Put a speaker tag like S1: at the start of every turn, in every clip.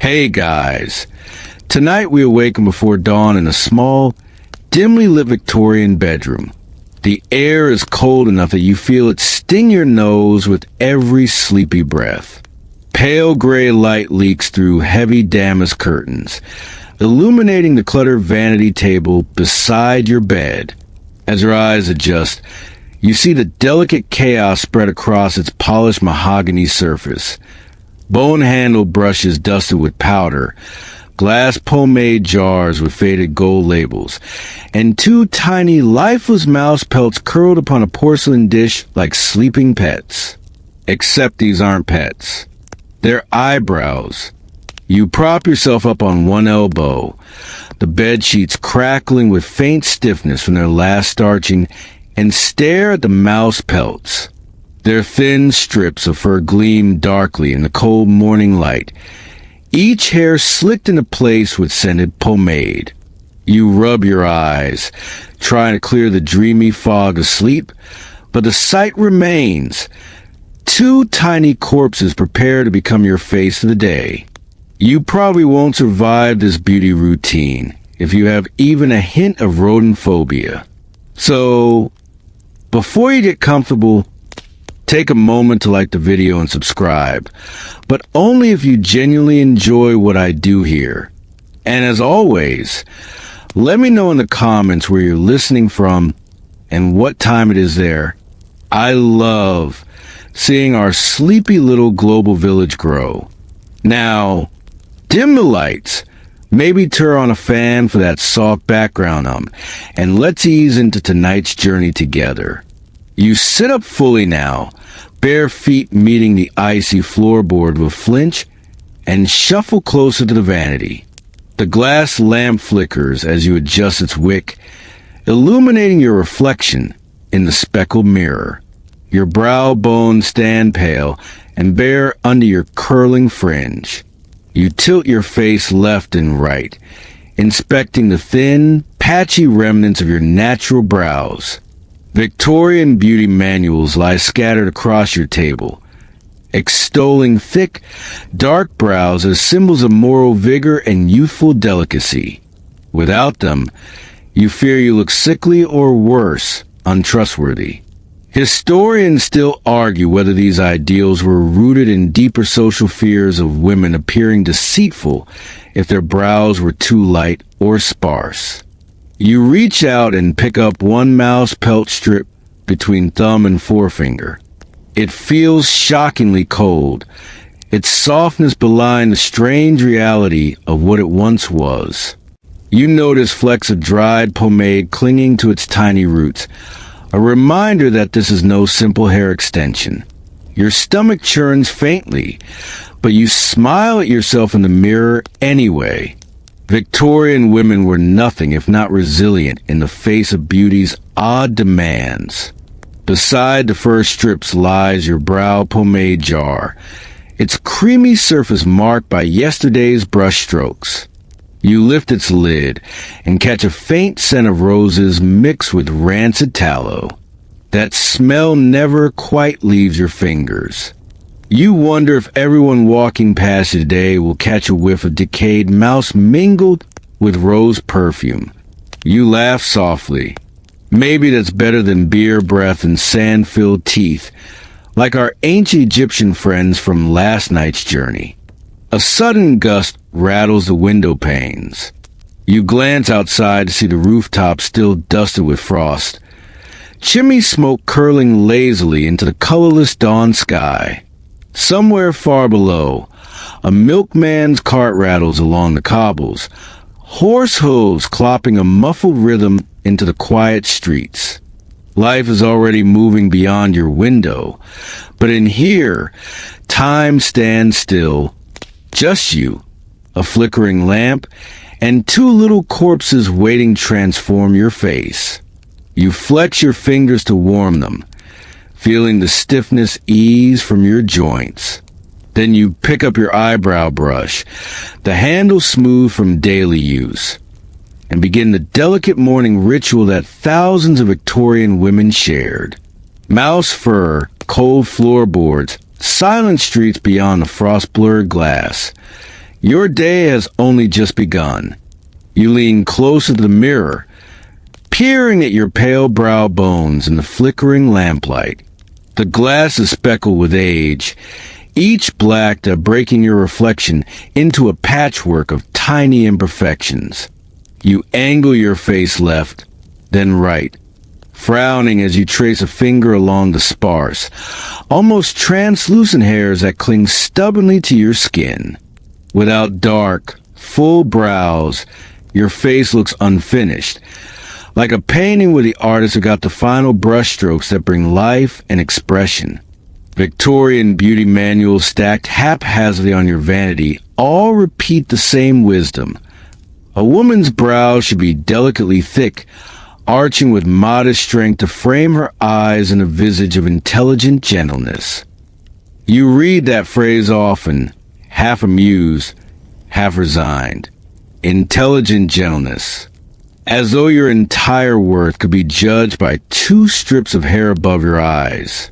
S1: Hey guys, tonight we awaken before dawn in a small, dimly lit Victorian bedroom. The air is cold enough that you feel it sting your nose with every sleepy breath. Pale gray light leaks through heavy damask curtains, illuminating the cluttered vanity table beside your bed. As your eyes adjust, you see the delicate chaos spread across its polished mahogany surface. Bone-handled brushes dusted with powder, glass pomade jars with faded gold labels, and two tiny, lifeless mouse pelts curled upon a porcelain dish like sleeping pets. Except these aren't pets. They're eyebrows. You prop yourself up on one elbow, the bed sheets crackling with faint stiffness from their last starching, and stare at the mouse pelts. Their thin strips of fur gleam darkly in the cold morning light, each hair slicked into place with scented pomade. You rub your eyes, trying to clear the dreamy fog of sleep, but the sight remains. Two tiny corpses prepare to become your face of the day. You probably won't survive this beauty routine if you have even a hint of rodent phobia. So, before you get comfortable, take a moment to like the video and subscribe, but only if you genuinely enjoy what I do here. And as always, let me know in the comments where you're listening from and what time it is there. I love seeing our sleepy little global village grow. Now, dim the lights, maybe turn on a fan for that soft background and let's ease into tonight's journey together. You sit up fully now, bare feet meeting the icy floorboard with a flinch, and shuffle closer to the vanity. The glass lamp flickers as you adjust its wick, illuminating your reflection in the speckled mirror. Your brow bones stand pale and bare under your curling fringe. You tilt your face left and right, inspecting the thin, patchy remnants of your natural brows. Victorian beauty manuals lie scattered across your table, extolling thick, dark brows as symbols of moral vigor and youthful delicacy. Without them, you fear you look sickly or worse, untrustworthy. Historians still argue whether these ideals were rooted in deeper social fears of women appearing deceitful if their brows were too light or sparse. You reach out and pick up one mouse pelt strip between thumb and forefinger. It feels shockingly cold, its softness belying the strange reality of what it once was. You notice flecks of dried pomade clinging to its tiny roots, a reminder that this is no simple hair extension. Your stomach churns faintly, but you smile at yourself in the mirror anyway. Victorian women were nothing if not resilient in the face of beauty's odd demands. Beside the fur strips lies your brow pomade jar, its creamy surface marked by yesterday's brush strokes. You lift its lid and catch a faint scent of roses mixed with rancid tallow. That smell never quite leaves your fingers. You wonder if everyone walking past you today will catch a whiff of decayed mouse mingled with rose perfume. You laugh softly. Maybe that's better than beer breath and sand-filled teeth, like our ancient Egyptian friends from last night's journey. A sudden gust rattles the window panes. You glance outside to see the rooftop still dusted with frost, chimney smoke curling lazily into the colorless dawn sky. Somewhere far below, a milkman's cart rattles along the cobbles, horse hooves clopping a muffled rhythm into the quiet streets. Life is already moving beyond your window, but in here, time stands still. Just you, a flickering lamp, and two little corpses waiting to transform your face. You flex your fingers to warm them, feeling the stiffness ease from your joints. Then you pick up your eyebrow brush, the handle smooth from daily use, and begin the delicate morning ritual that thousands of Victorian women shared. Mouse fur, cold floorboards, silent streets beyond the frost-blurred glass. Your day has only just begun. You lean closer to the mirror, peering at your pale brow bones in the flickering lamplight. The glass is speckled with age, each blacked up, breaking your reflection into a patchwork of tiny imperfections. You angle your face left, then right, frowning as you trace a finger along the sparse, almost translucent hairs that cling stubbornly to your skin. Without dark, full brows, your face looks unfinished, like a painting where the artist forgot the final brushstrokes that bring life and expression. Victorian beauty manuals stacked haphazardly on your vanity all repeat the same wisdom. A woman's brow should be delicately thick, arching with modest strength to frame her eyes in a visage of intelligent gentleness. You read that phrase often, half amused, half resigned. Intelligent gentleness. As though your entire worth could be judged by 2 strips of hair above your eyes.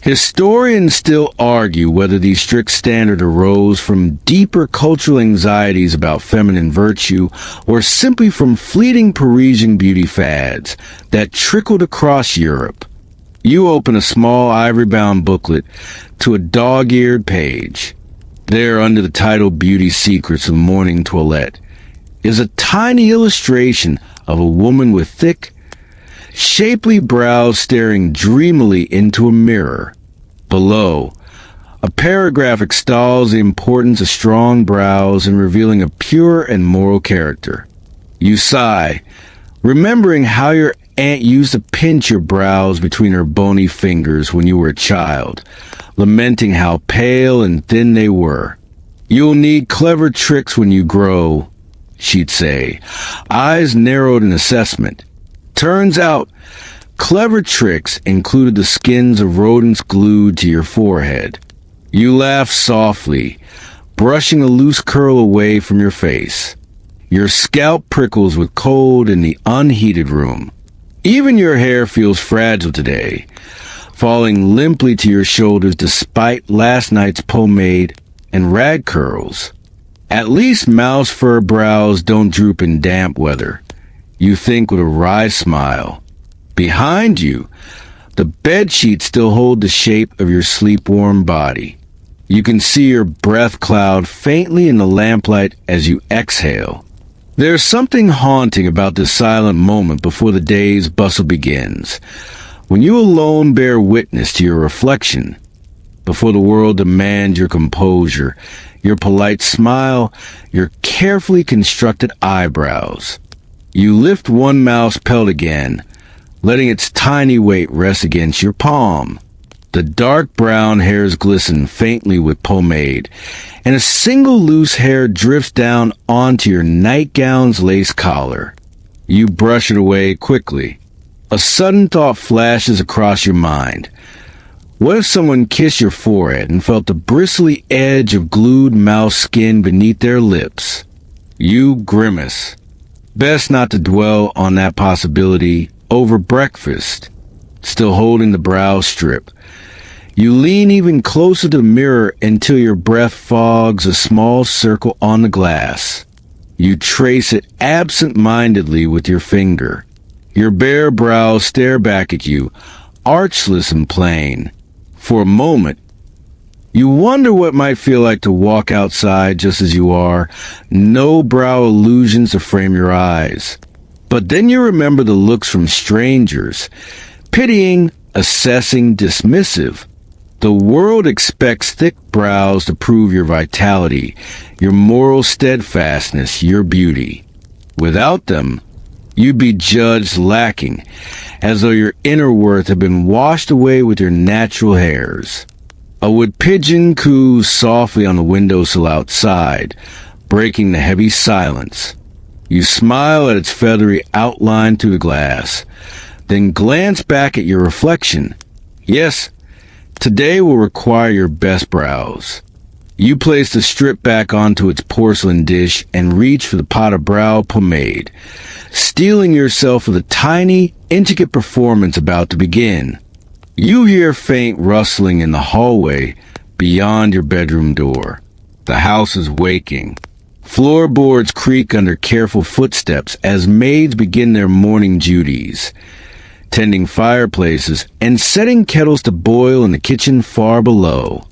S1: Historians still argue whether these strict standards arose from deeper cultural anxieties about feminine virtue or simply from fleeting Parisian beauty fads that trickled across Europe. You open a small ivory-bound booklet to a dog-eared page. There, under the title Beauty Secrets of Morning Toilette, is a tiny illustration of a woman with thick, shapely brows staring dreamily into a mirror. Below, a paragraph extols the importance of strong brows in revealing a pure and moral character. You sigh, remembering how your aunt used to pinch your brows between her bony fingers when you were a child, lamenting how pale and thin they were. You'll need clever tricks when you grow, she'd say, eyes narrowed in assessment. Turns out, clever tricks included the skins of rodents glued to your forehead. You laugh softly, brushing a loose curl away from your face. Your scalp prickles with cold in the unheated room. Even your hair feels fragile today, falling limply to your shoulders despite last night's pomade and rag curls. At least mouse fur brows don't droop in damp weather, you think with a wry smile. Behind you, the bedsheets still hold the shape of your sleep-warm body. You can see your breath cloud faintly in the lamplight as you exhale. There's something haunting about this silent moment before the day's bustle begins, when you alone bear witness to your reflection, before the world demands your composure, your polite smile, your carefully constructed eyebrows. You lift one mouse pelt again, letting its tiny weight rest against your palm. The dark brown hairs glisten faintly with pomade, and a single loose hair drifts down onto your nightgown's lace collar. You brush it away quickly. A sudden thought flashes across your mind. What if someone kissed your forehead and felt the bristly edge of glued mouse skin beneath their lips? You grimace. Best not to dwell on that possibility over breakfast, still holding the brow strip. You lean even closer to the mirror until your breath fogs a small circle on the glass. You trace it absent-mindedly with your finger. Your bare brows stare back at you, archless and plain. For a moment, you wonder what it might feel like to walk outside just as you are, no brow illusions to frame your eyes. But then you remember the looks from strangers, pitying, assessing, dismissive. The world expects thick brows to prove your vitality, your moral steadfastness, your beauty. Without them, you'd be judged lacking, as though your inner worth had been washed away with your natural hairs. A wood pigeon coos softly on the windowsill outside, breaking the heavy silence. You smile at its feathery outline through the glass, then glance back at your reflection. Yes, today will require your best brows. You place the strip back onto its porcelain dish and reach for the pot of brow pomade, steeling yourself for the tiny, intricate performance about to begin. You hear faint rustling in the hallway beyond your bedroom door. The house is waking. Floorboards creak under careful footsteps as maids begin their morning duties, tending fireplaces and setting kettles to boil in the kitchen far below.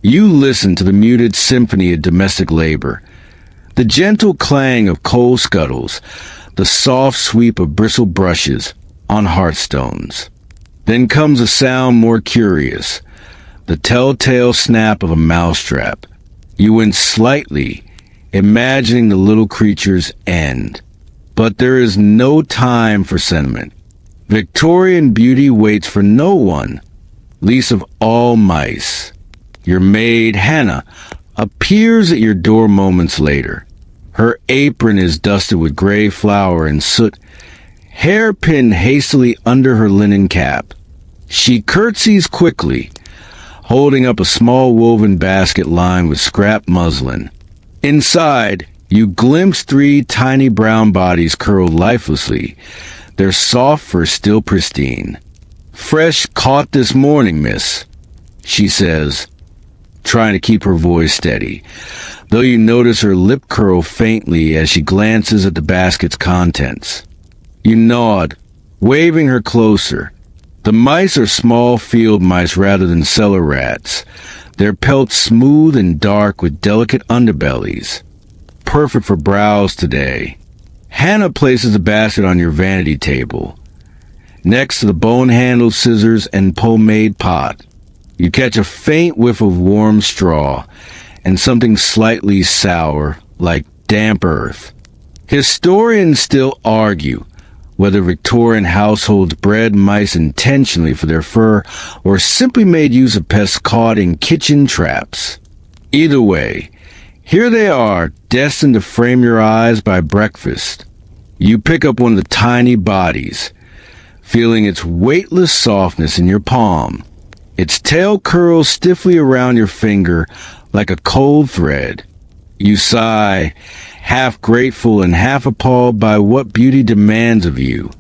S1: You listen to the muted symphony of domestic labor, the gentle clang of coal scuttles, the soft sweep of bristle brushes on hearthstones. Then comes a sound more curious, the telltale snap of a mousetrap. You wince slightly, imagining the little creature's end. But there is no time for sentiment. Victorian beauty waits for no one, least of all mice. Your maid, Hannah, appears at your door moments later. Her apron is dusted with gray flour and soot, hair pinned hastily under her linen cap. She curtsies quickly, holding up a small woven basket lined with scrap muslin. Inside, you glimpse 3 tiny brown bodies curled lifelessly, their soft fur still pristine. "Fresh caught this morning, miss," she says, trying to keep her voice steady, though you notice her lip curl faintly as she glances at the basket's contents. You nod, waving her closer. The mice are small field mice rather than cellar rats, their pelts smooth and dark with delicate underbellies. Perfect for browse today. Hannah places the basket on your vanity table, next to the bone-handled scissors and pomade pot. You catch a faint whiff of warm straw and something slightly sour, like damp earth. Historians still argue whether Victorian households bred mice intentionally for their fur or simply made use of pests caught in kitchen traps. Either way, here they are, destined to frame your eyes by breakfast. You pick up one of the tiny bodies, feeling its weightless softness in your palm. Its tail curls stiffly around your finger like a cold thread. You sigh, half grateful and half appalled by what beauty demands of you.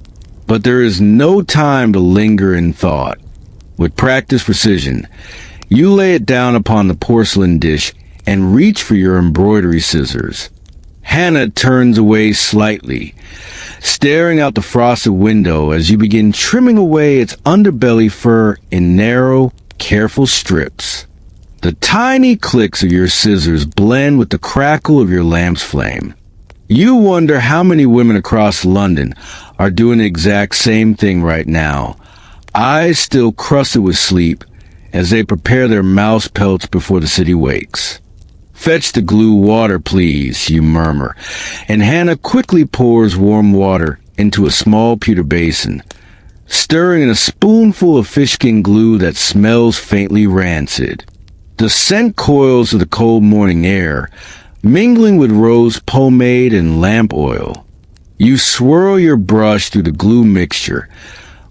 S1: But there is no time to linger in thought. With practiced precision, you lay it down upon the porcelain dish and reach for your embroidery scissors. Hannah turns away slightly, staring out the frosted window as you begin trimming away its underbelly fur in narrow, careful strips. The tiny clicks of your scissors blend with the crackle of your lamp's flame. You wonder how many women across London are doing the exact same thing right now, eyes still crusted with sleep as they prepare their mouse pelts before the city wakes. "Fetch the glue water, please," you murmur, and Hannah quickly pours warm water into a small pewter basin, stirring in a spoonful of fishskin glue that smells faintly rancid. The scent coils of the cold morning air, mingling with rose pomade and lamp oil. You swirl your brush through the glue mixture,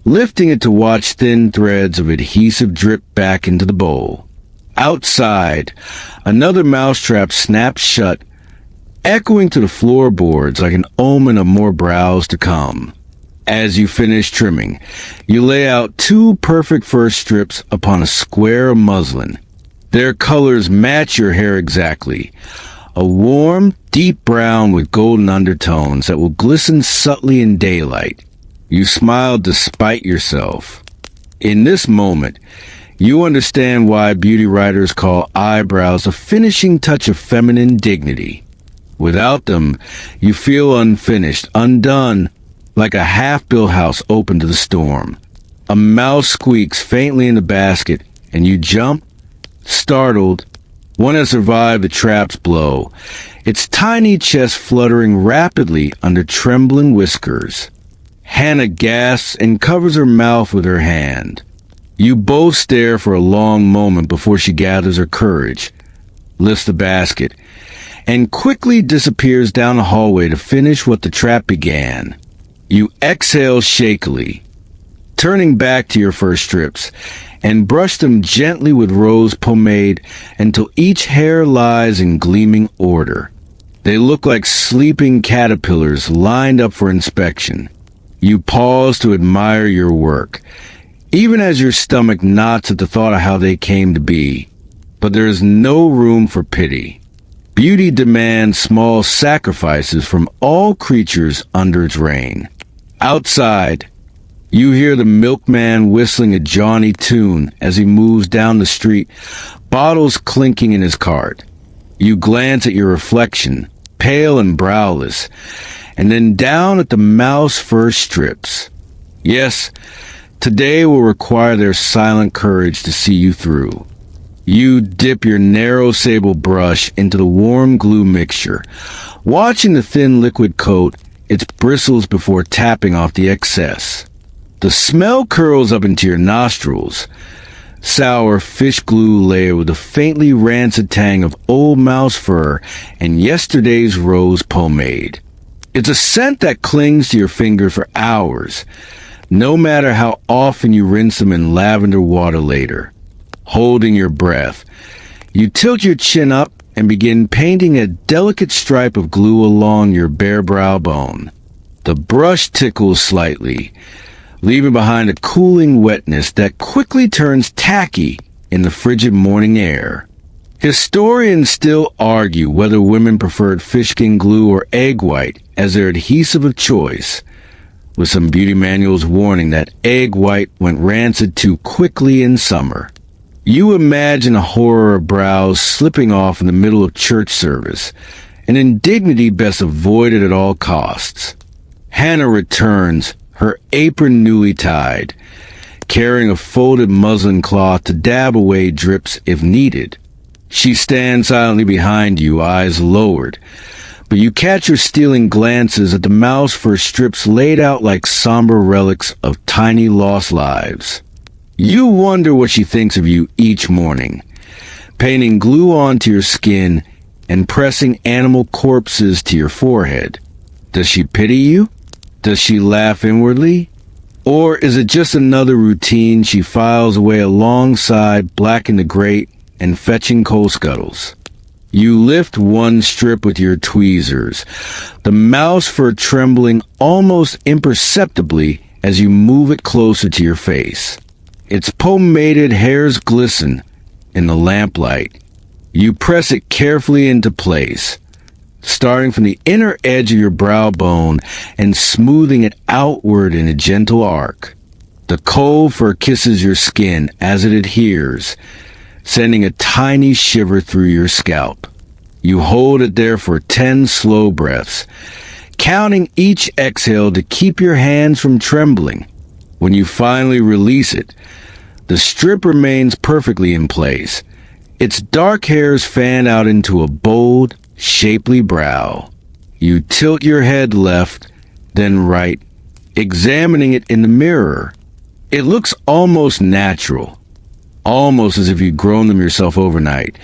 S1: lifting it to watch thin threads of adhesive drip back into the bowl. Outside, another mousetrap snaps shut, echoing to the floorboards like an omen of more browse to come. As you finish trimming, you lay out 2 perfect fur strips upon a square of muslin. Their colors match your hair exactly, a warm, deep brown with golden undertones that will glisten subtly in daylight. You smile despite yourself. In this moment, you understand why beauty writers call eyebrows a finishing touch of feminine dignity. Without them, you feel unfinished, undone, like a half-built house open to the storm. A mouse squeaks faintly in the basket, and you jump, startled. One has survived the trap's blow, its tiny chest fluttering rapidly under trembling whiskers. Hannah gasps and covers her mouth with her hand. You both stare for a long moment before she gathers her courage, lifts the basket, and quickly disappears down the hallway to finish what the trap began. You exhale shakily, turning back to your first strips, and brush them gently with rose pomade until each hair lies in gleaming order. They look like sleeping caterpillars lined up for inspection. You pause to admire your work, even as your stomach knots at the thought of how they came to be. But there is no room for pity. Beauty demands small sacrifices from all creatures under its reign. Outside, you hear the milkman whistling a jaunty tune as he moves down the street, bottles clinking in his cart. You glance at your reflection, pale and browless, and then down at the mouse fur strips. Yes, today will require their silent courage to see you through. You dip your narrow sable brush into the warm glue mixture, watching the thin liquid coat its bristles before tapping off the excess. The smell curls up into your nostrils. Sour fish glue layered with a faintly rancid tang of old mouse fur and yesterday's rose pomade. It's a scent that clings to your finger for hours, no matter how often you rinse them in lavender water later. Holding your breath, you tilt your chin up and begin painting a delicate stripe of glue along your bare brow bone. The brush tickles slightly, leaving behind a cooling wetness that quickly turns tacky in the frigid morning air. Historians still argue whether women preferred fishskin glue or egg white as their adhesive of choice, with some beauty manuals warning that egg white went rancid too quickly in summer. You imagine a horror of brows slipping off in the middle of church service, an indignity best avoided at all costs. Hannah returns, her apron newly tied, carrying a folded muslin cloth to dab away drips if needed. She stands silently behind you, eyes lowered, but you catch her stealing glances at the mouse fur strips laid out like somber relics of tiny lost lives. You wonder what she thinks of you each morning, painting glue onto your skin and pressing animal corpses to your forehead. Does she pity you? Does she laugh inwardly? Or is it just another routine she files away alongside blacking the grate and fetching coal scuttles? You lift one strip with your tweezers, the mouse fur trembling almost imperceptibly as you move it closer to your face. Its pomaded hairs glisten in the lamplight. You press it carefully into place, starting from the inner edge of your brow bone and smoothing it outward in a gentle arc. The coal fur kisses your skin as it adheres, sending a tiny shiver through your scalp. You hold it there for 10 slow breaths, counting each exhale to keep your hands from trembling. When you finally release it, the strip remains perfectly in place, its dark hairs fan out into a bold, shapely brow. You tilt your head left, then right, examining it in the mirror. It looks almost natural, almost as if you'd grown them yourself overnight,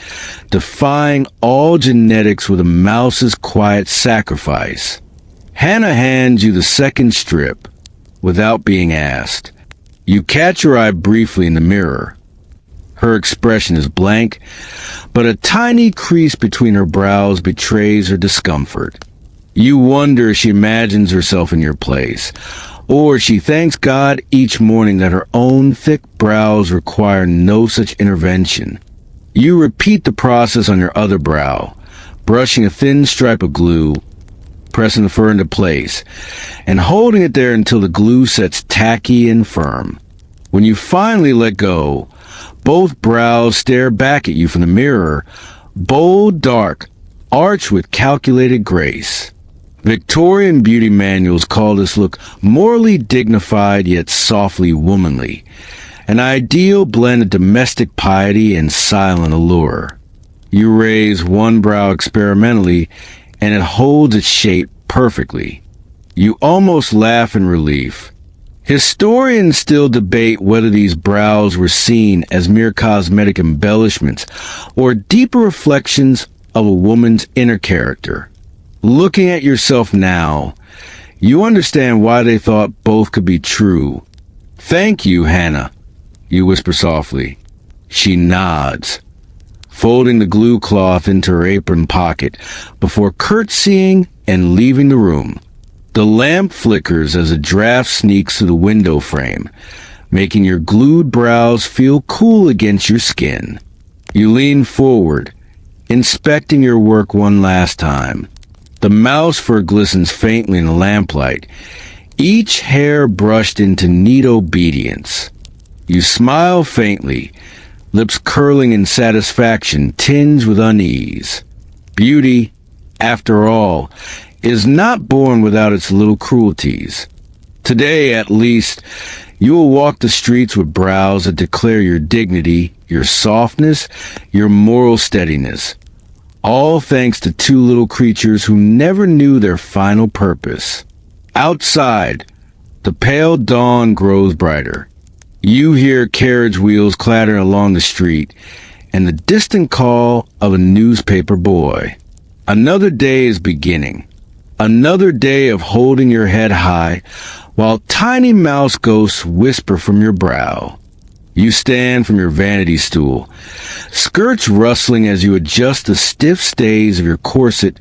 S1: defying all genetics with a mouse's quiet sacrifice. Hannah hands you the second strip, without being asked. You catch her eye briefly in the mirror. Her expression is blank, but a tiny crease between her brows betrays her discomfort. You wonder if she imagines herself in your place, or she thanks God each morning that her own thick brows require no such intervention. You repeat the process on your other brow, brushing a thin stripe of glue, pressing the fur into place, and holding it there until the glue sets tacky and firm. When you finally let go, both brows stare back at you from the mirror, bold, dark, arched with calculated grace. Victorian beauty manuals call this look morally dignified yet softly womanly, an ideal blend of domestic piety and silent allure. You raise one brow experimentally, and it holds its shape perfectly. You almost laugh in relief. Historians still debate whether these brows were seen as mere cosmetic embellishments or deeper reflections of a woman's inner character. Looking at yourself now, you understand why they thought both could be true. "Thank you, Hannah," you whisper softly. She nods, folding the glue cloth into her apron pocket before curtsying and leaving the room. The lamp flickers as a draft sneaks through the window frame, making your glued brows feel cool against your skin. You lean forward, inspecting your work one last time. The mouse fur glistens faintly in the lamplight, each hair brushed into neat obedience. You smile faintly, lips curling in satisfaction tinged with unease. Beauty, after all, is not born without its little cruelties. Today, at least, you will walk the streets with brows that declare your dignity, your softness, your moral steadiness. All thanks to two little creatures who never knew their final purpose. Outside, the pale dawn grows brighter. You hear carriage wheels clattering along the street and the distant call of a newspaper boy. Another day is beginning. Another day of holding your head high while tiny mouse ghosts whisper from your brow. You stand from your vanity stool, skirts rustling as you adjust the stiff stays of your corset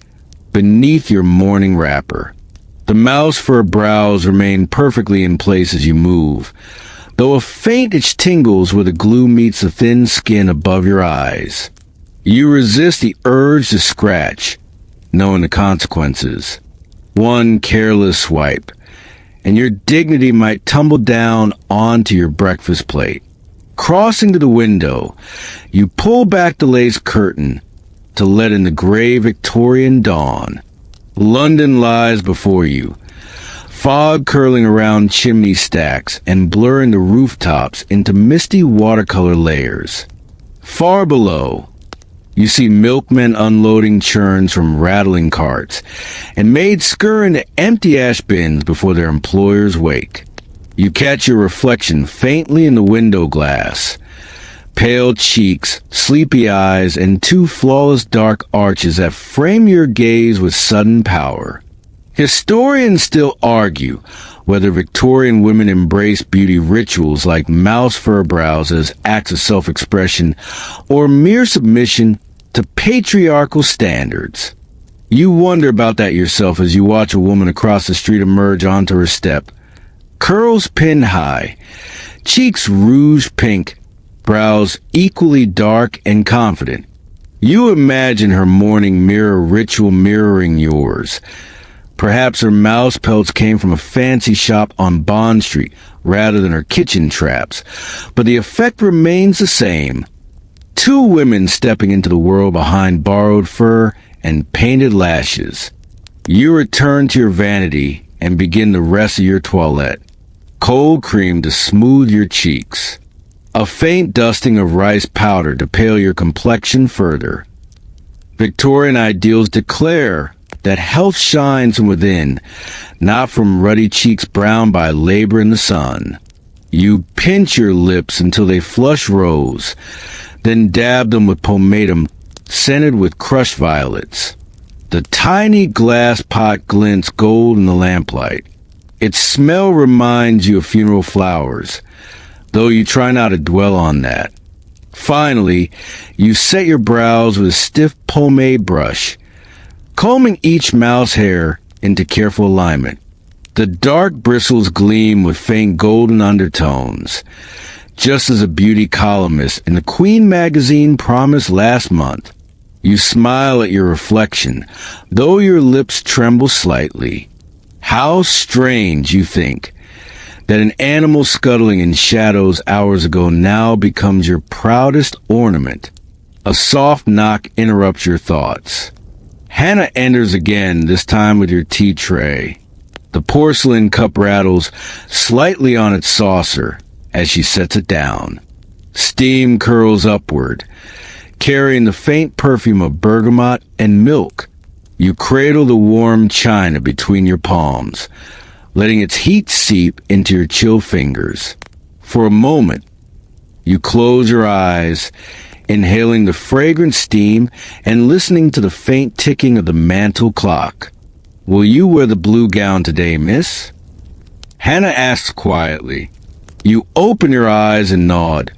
S1: beneath your morning wrapper. The mouse fur brows remain perfectly in place as you move, though a faint itch tingles where the glue meets the thin skin above your eyes. You resist the urge to scratch, knowing the consequences. One careless swipe, and your dignity might tumble down onto your breakfast plate. Crossing to the window, you pull back the lace curtain to let in the gray Victorian dawn. London lies before you, fog curling around chimney stacks and blurring the rooftops into misty watercolor layers. Far below, you see milkmen unloading churns from rattling carts and maids scurry into empty ash bins before their employers wake. You catch your reflection faintly in the window glass. Pale cheeks, sleepy eyes, and two flawless dark arches that frame your gaze with sudden power. Historians still argue whether Victorian women embraced beauty rituals like mouse fur brows as acts of self-expression or mere submission to patriarchal standards. You wonder about that yourself as you watch a woman across the street emerge onto her step. Curls pinned high, cheeks rouge pink, brows equally dark and confident. You imagine her morning mirror ritual mirroring yours. Perhaps her mouse pelts came from a fancy shop on Bond Street rather than her kitchen traps, but the effect remains the same. Two women stepping into the world behind borrowed fur and painted lashes. You return to your vanity and begin the rest of your toilette. Cold cream to smooth your cheeks. A faint dusting of rice powder to pale your complexion further. Victorian ideals declare that health shines from within, not from ruddy cheeks browned by labor in the sun. You pinch your lips until they flush rose, then dab them with pomatum scented with crushed violets. The tiny glass pot glints gold in the lamplight. Its smell reminds you of funeral flowers, though you try not to dwell on that. Finally, you set your brows with a stiff pomade brush, combing each mouse hair into careful alignment. The dark bristles gleam with faint golden undertones, just as a beauty columnist in the Queen magazine promised last month. You smile at your reflection, though your lips tremble slightly. How strange, you think, that an animal scuttling in shadows hours ago now becomes your proudest ornament. A soft knock interrupts your thoughts. Hannah enters again, this time with your tea tray. The porcelain cup rattles slightly on its saucer as she sets it down. Steam curls upward, carrying the faint perfume of bergamot and milk. You cradle the warm china between your palms, letting its heat seep into your chill fingers. For a moment, you close your eyes, inhaling the fragrant steam and listening to the faint ticking of the mantel clock. Will you wear the blue gown today, miss? Hannah asks quietly. You open your eyes and nod,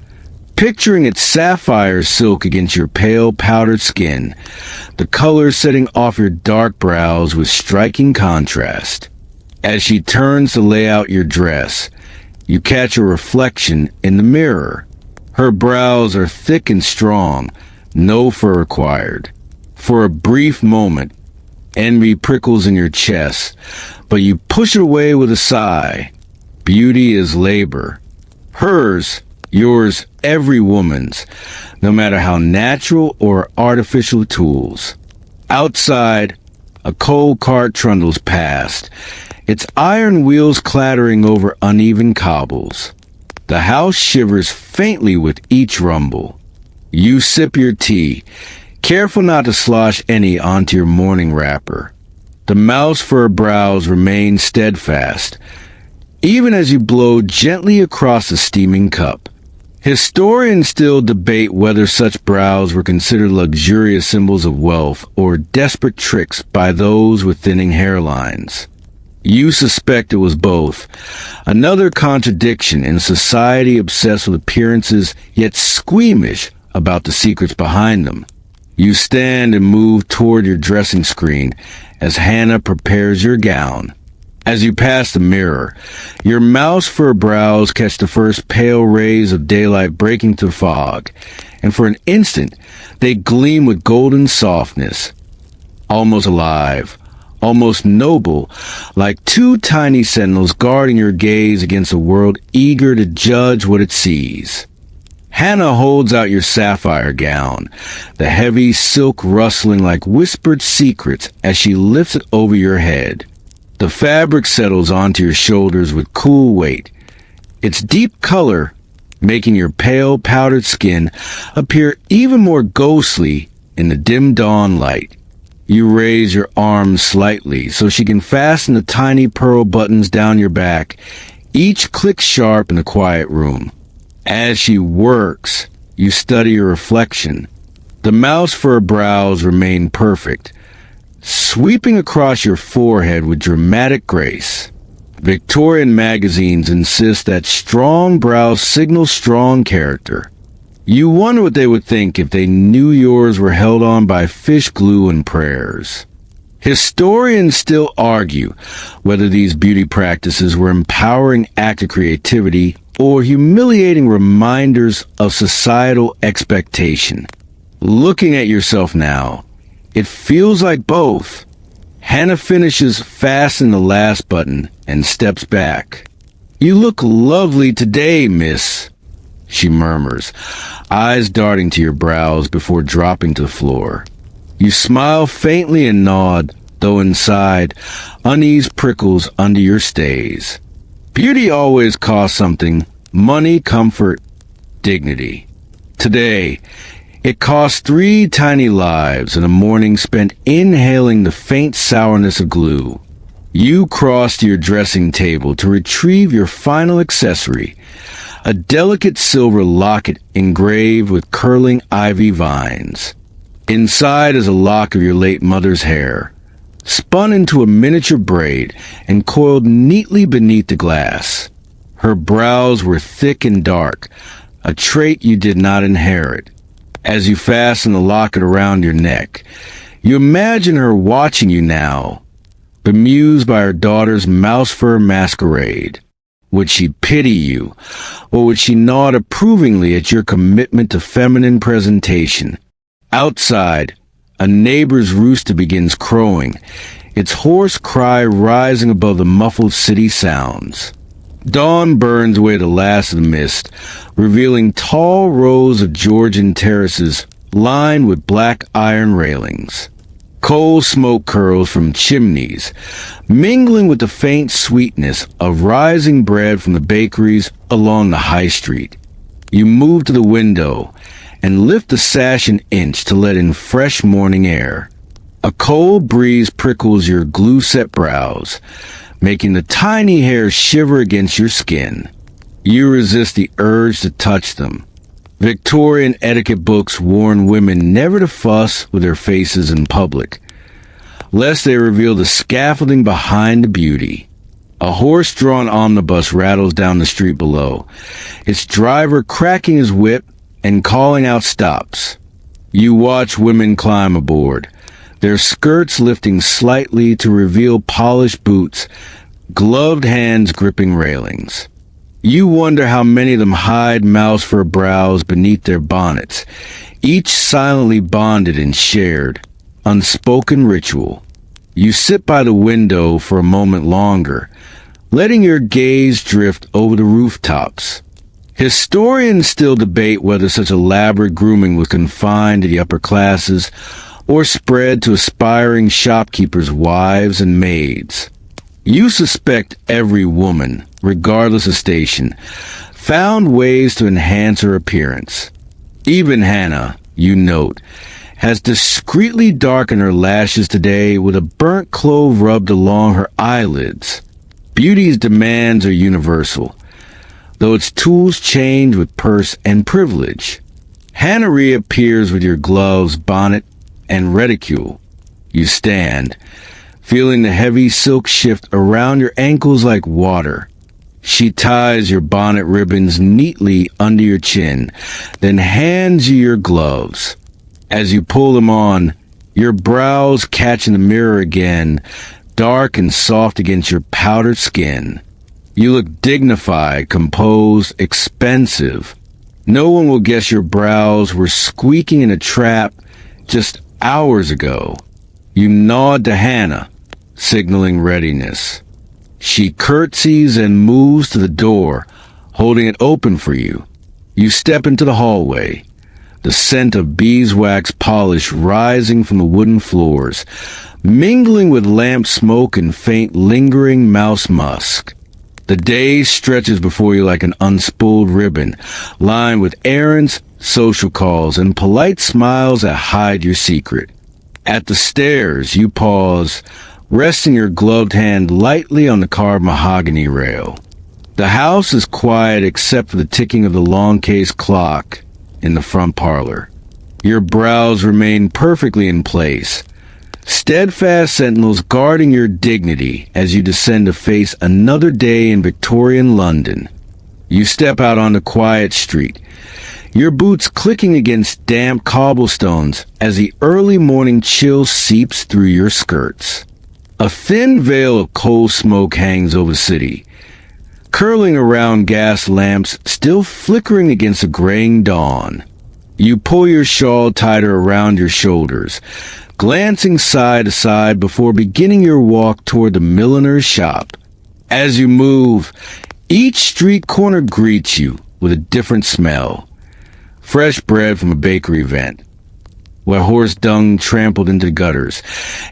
S1: picturing its sapphire silk against your pale powdered skin, the color setting off your dark brows with striking contrast. As she turns to lay out your dress, you catch a reflection in the mirror. Her brows are thick and strong, no fur required. For a brief moment, envy prickles in your chest, but you push it away with a sigh. Beauty is labor. Hers, yours, every woman's, no matter how natural or artificial tools. Outside, a coal cart trundles past, its iron wheels clattering over uneven cobbles. The house shivers faintly with each rumble. You sip your tea, careful not to slosh any onto your morning wrapper. The mouse fur brows remain steadfast, even as you blow gently across the steaming cup. Historians still debate whether such brows were considered luxurious symbols of wealth or desperate tricks by those with thinning hairlines. You suspect it was both, another contradiction in a society obsessed with appearances yet squeamish about the secrets behind them. You stand and move toward your dressing screen as Hannah prepares your gown. As you pass the mirror, your mouse fur brows catch the first pale rays of daylight breaking through fog, and for an instant they gleam with golden softness, almost alive, almost noble, like two tiny sentinels guarding your gaze against a world eager to judge what it sees. Hannah holds out your sapphire gown, the heavy silk rustling like whispered secrets as she lifts it over your head. The fabric settles onto your shoulders with cool weight, its deep color making your pale, powdered skin appear even more ghostly in the dim dawn light. You raise your arms slightly so she can fasten the tiny pearl buttons down your back, each click sharp in the quiet room. As she works, you study your reflection. The mouse fur brows remain perfect, sweeping across your forehead with dramatic grace. Victorian magazines insist that strong brows signal strong character. You wonder what they would think if they knew yours were held on by fish glue and prayers. Historians still argue whether these beauty practices were empowering act of creativity or humiliating reminders of societal expectation. Looking at yourself now, it feels like both. Hannah finishes fastening the last button and steps back. "You look lovely today, miss," she murmurs, eyes darting to your brows before dropping to the floor. You smile faintly and nod, though inside, unease prickles under your stays. Beauty always costs something: money, comfort, dignity. Today, it cost 3 tiny lives and a morning spent inhaling the faint sourness of glue. You cross to your dressing table to retrieve your final accessory, a delicate silver locket engraved with curling ivy vines. Inside is a lock of your late mother's hair, spun into a miniature braid and coiled neatly beneath the glass. Her brows were thick and dark, a trait you did not inherit. As you fasten the locket around your neck, you imagine her watching you now, bemused by her daughter's mouse fur masquerade. Would she pity you, or would she nod approvingly at your commitment to feminine presentation? Outside, a neighbor's rooster begins crowing, its hoarse cry rising above the muffled city sounds. Dawn burns away the last of the mist, revealing tall rows of Georgian terraces lined with black iron railings. Coal smoke curls from chimneys, mingling with the faint sweetness of rising bread from the bakeries along the high street. You move to the window and lift the sash an inch to let in fresh morning air. A cold breeze prickles your glue-set brows, making the tiny hairs shiver against your skin. You resist the urge to touch them. Victorian etiquette books warn women never to fuss with their faces in public, lest they reveal the scaffolding behind the beauty. A horse-drawn omnibus rattles down the street below, its driver cracking his whip and calling out stops. You watch women climb aboard, their skirts lifting slightly to reveal polished boots, gloved hands gripping railings. You wonder how many of them hide mouse fur brows beneath their bonnets, each silently bonded and shared. unspoken ritual. You sit by the window for a moment longer, letting your gaze drift over the rooftops. Historians still debate whether such elaborate grooming was confined to the upper classes or spread to aspiring shopkeepers' wives and maids. You suspect every woman, regardless of station, found ways to enhance her appearance. Even Hannah, you note, has discreetly darkened her lashes today with a burnt clove rubbed along her eyelids. Beauty's demands are universal, though its tools change with purse and privilege. Hannah reappears with your gloves, bonnet, and reticule. You stand, feeling the heavy silk shift around your ankles like water. She ties your bonnet ribbons neatly under your chin, then hands you your gloves. As you pull them on, your brows catch in the mirror again, dark and soft against your powdered skin. You look dignified, composed, expensive. No one will guess your brows were squeaking in a trap just hours ago. You nod to Hannah, signaling readiness. She curtsies and moves to the door, holding it open for you. You step into the hallway, the scent of beeswax polish rising from the wooden floors, mingling with lamp smoke and faint lingering mouse musk. The day stretches before you like an unspooled ribbon, lined with errands, social calls, and polite smiles that hide your secret. At the stairs, you pause, resting your gloved hand lightly on the carved mahogany rail. The house is quiet except for the ticking of the long-case clock in the front parlor. Your brows remain perfectly in place, steadfast sentinels guarding your dignity as you descend to face another day in Victorian London. You step out on the quiet street, your boots clicking against damp cobblestones as the early morning chill seeps through your skirts. A thin veil of coal smoke hangs over the city, curling around gas lamps still flickering against the graying dawn. You pull your shawl tighter around your shoulders, glancing side to side before beginning your walk toward the milliner's shop. As you move, each street corner greets you with a different smell. Fresh bread from a bakery vent, where horse dung trampled into gutters,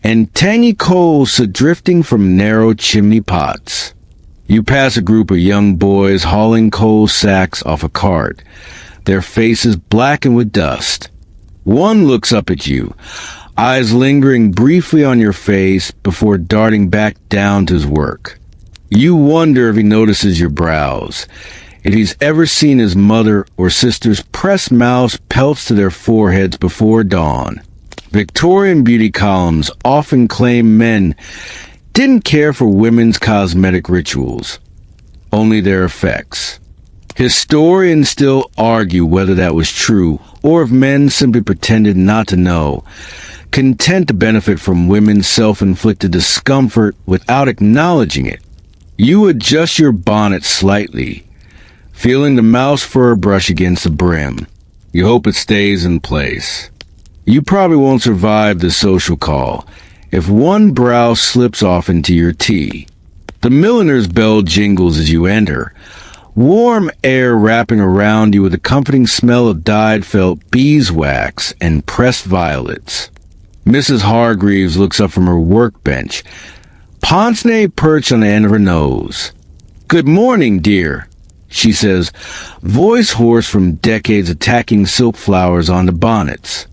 S1: and tangy coals drifting from narrow chimney pots. You pass a group of young boys hauling coal sacks off a cart, their faces blackened with dust. One looks up at you, eyes lingering briefly on your face before darting back down to his work. You wonder if he notices your brows, if he's ever seen his mother or sister's pressed mouths pelts to their foreheads before dawn. Victorian beauty columns often claim men didn't care for women's cosmetic rituals, only their effects. Historians still argue whether that was true, or if men simply pretended not to know, content to benefit from women's self-inflicted discomfort without acknowledging it. You adjust your bonnet slightly, feeling the mouse fur brush against the brim. You hope it stays in place. You probably won't survive the social call if one brow slips off into your tea. The milliner's bell jingles as you enter, warm air wrapping around you with a comforting smell of dyed felt beeswax and pressed violets. Mrs. Hargreaves looks up from her workbench, pince-nez perched on the end of her nose. "Good morning, dear," she says, voice hoarse from decades of tacking silk flowers onto bonnets.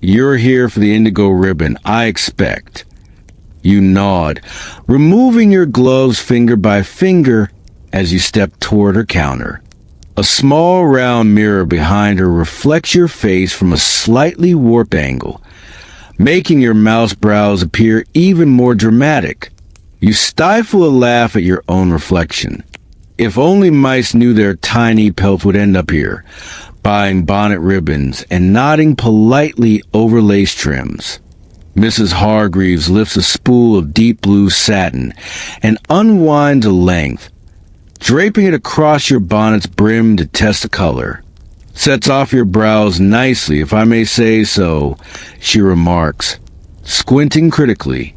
S1: "You're here for the indigo ribbon, I expect." You nod, removing your gloves finger by finger as you step toward her counter. A small round mirror behind her reflects your face from a slightly warped angle, making your mouse brows appear even more dramatic. You stifle a laugh at your own reflection. If only mice knew their tiny pelts would end up here, buying bonnet ribbons and nodding politely over lace trims. Mrs. Hargreaves lifts a spool of deep blue satin and unwinds a length, draping it across your bonnet's brim to test the color. "Sets off your brows nicely, if I may say so," she remarks, Squinting critically,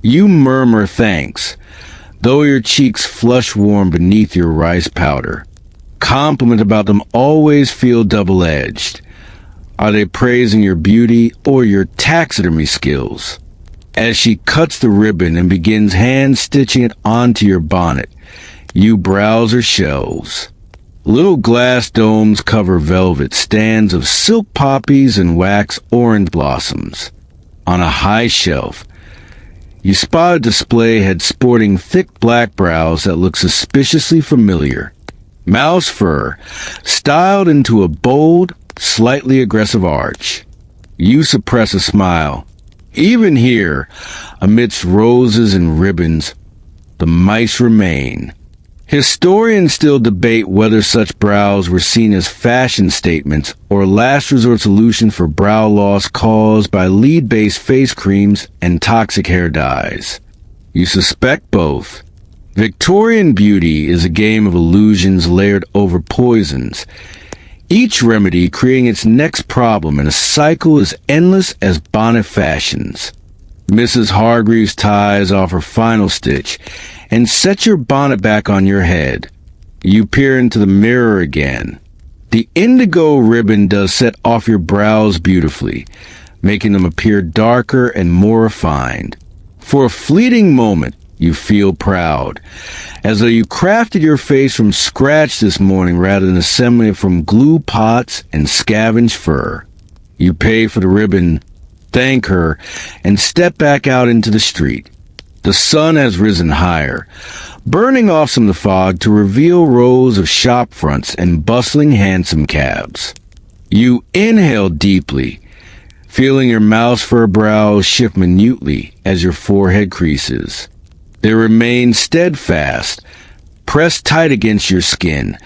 S1: you murmur thanks, though your cheeks flush warm beneath your rice powder. Compliment about them always feel double-edged. Are they praising your beauty or your taxidermy skills? As she cuts the ribbon and begins hand-stitching it onto your bonnet, you browse her shelves. Little glass domes cover velvet stands of silk poppies and wax orange blossoms. On a high shelf, you spot a display head sporting thick black brows that look suspiciously familiar. Mouse fur, styled into a bold, slightly aggressive arch. You suppress a smile. Even here, amidst roses and ribbons, the mice remain. Historians still debate whether such brows were seen as fashion statements or last resort solution for brow loss caused by lead-based face creams and toxic hair dyes. You suspect both. Victorian beauty is a game of illusions layered over poisons, each remedy creating its next problem in a cycle as endless as bonnet fashions. Mrs. Hargreaves ties off her final stitch and sets your bonnet back on your head. You peer into the mirror again. The indigo ribbon does set off your brows beautifully, making them appear darker and more refined. For a fleeting moment, you feel proud, as though you crafted your face from scratch this morning rather than assembling it from glue pots and scavenged fur. You pay for the ribbon, thank her, and step back out into the street. The sun has risen higher, burning off some of the fog to reveal rows of shop fronts and bustling hansom cabs. You inhale deeply, feeling your mouse fur brows shift minutely as your forehead creases. They remain steadfast, pressed tight against your skin,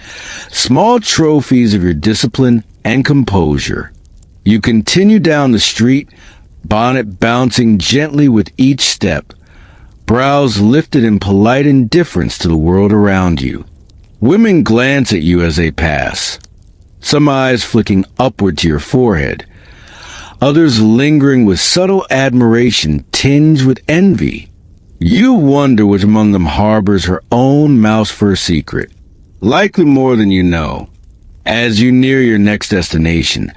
S1: small trophies of your discipline and composure. You continue down the street, bonnet bouncing gently with each step, brows lifted in polite indifference to the world around you. Women glance at you as they pass, some eyes flicking upward to your forehead, others lingering with subtle admiration tinged with envy. You wonder which among them harbors her own mouse fur secret, likely more than you know. As you near your next destination,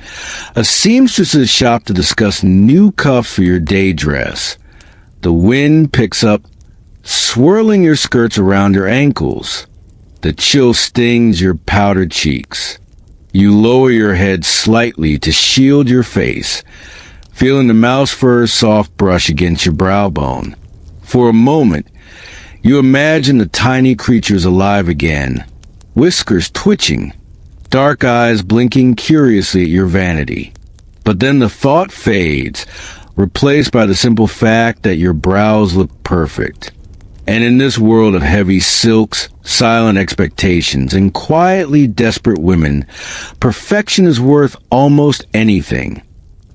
S1: a seamstress's shop to discuss new cuffs for your day dress. The wind picks up, swirling your skirts around your ankles. The chill stings your powdered cheeks. You lower your head slightly to shield your face, feeling the mouse fur's soft brush against your brow bone. For a moment, you imagine the tiny creatures alive again, whiskers twitching, dark eyes blinking curiously at your vanity. But then the thought fades, replaced by the simple fact that your brows look perfect. And in this world of heavy silks, silent expectations, and quietly desperate women, perfection is worth almost anything.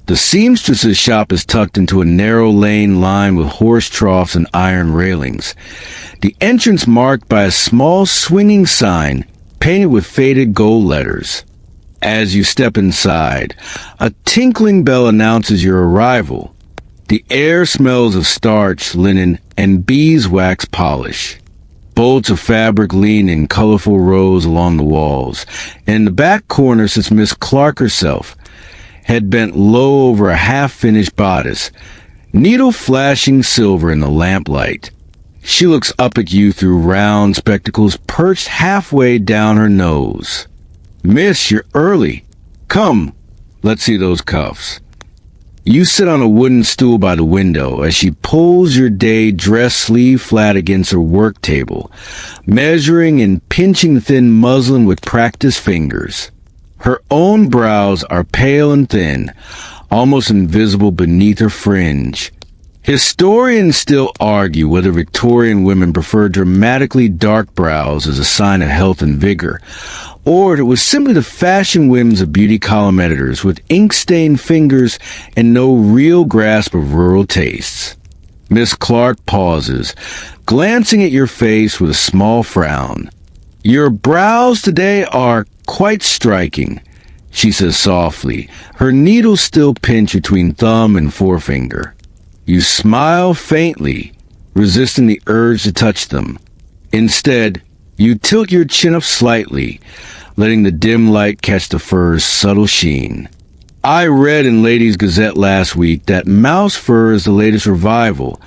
S1: The seamstress's shop is tucked into a narrow lane lined with horse troughs and iron railings. The entrance marked by a small swinging sign painted with faded gold letters. As you step inside, a tinkling bell announces your arrival. The air smells of starch, linen, and beeswax polish. Bolts of fabric lean in colorful rows along the walls. In the back corner sits Miss Clark herself, head bent low over a half-finished bodice, needle flashing silver in the lamplight. She looks up at you through round spectacles perched halfway down her nose. "Miss, you're early. Come, let's see those cuffs." You sit on a wooden stool by the window as she pulls your day dress sleeve flat against her work table, measuring and pinching the thin muslin with practiced fingers. Her own brows are pale and thin, almost invisible beneath her fringe. Historians still argue whether Victorian women preferred dramatically dark brows as a sign of health and vigor, or it was simply the fashion whims of beauty column editors with ink-stained fingers and no real grasp of rural tastes. Miss Clark pauses, glancing at your face with a small frown. "Your brows today are quite striking," she says softly, her needle still pinched between thumb and forefinger. You smile faintly, resisting the urge to touch them. Instead, you tilt your chin up slightly, letting the dim light catch the fur's subtle sheen. I read in Ladies' Gazette last week that mouse fur is the latest revival.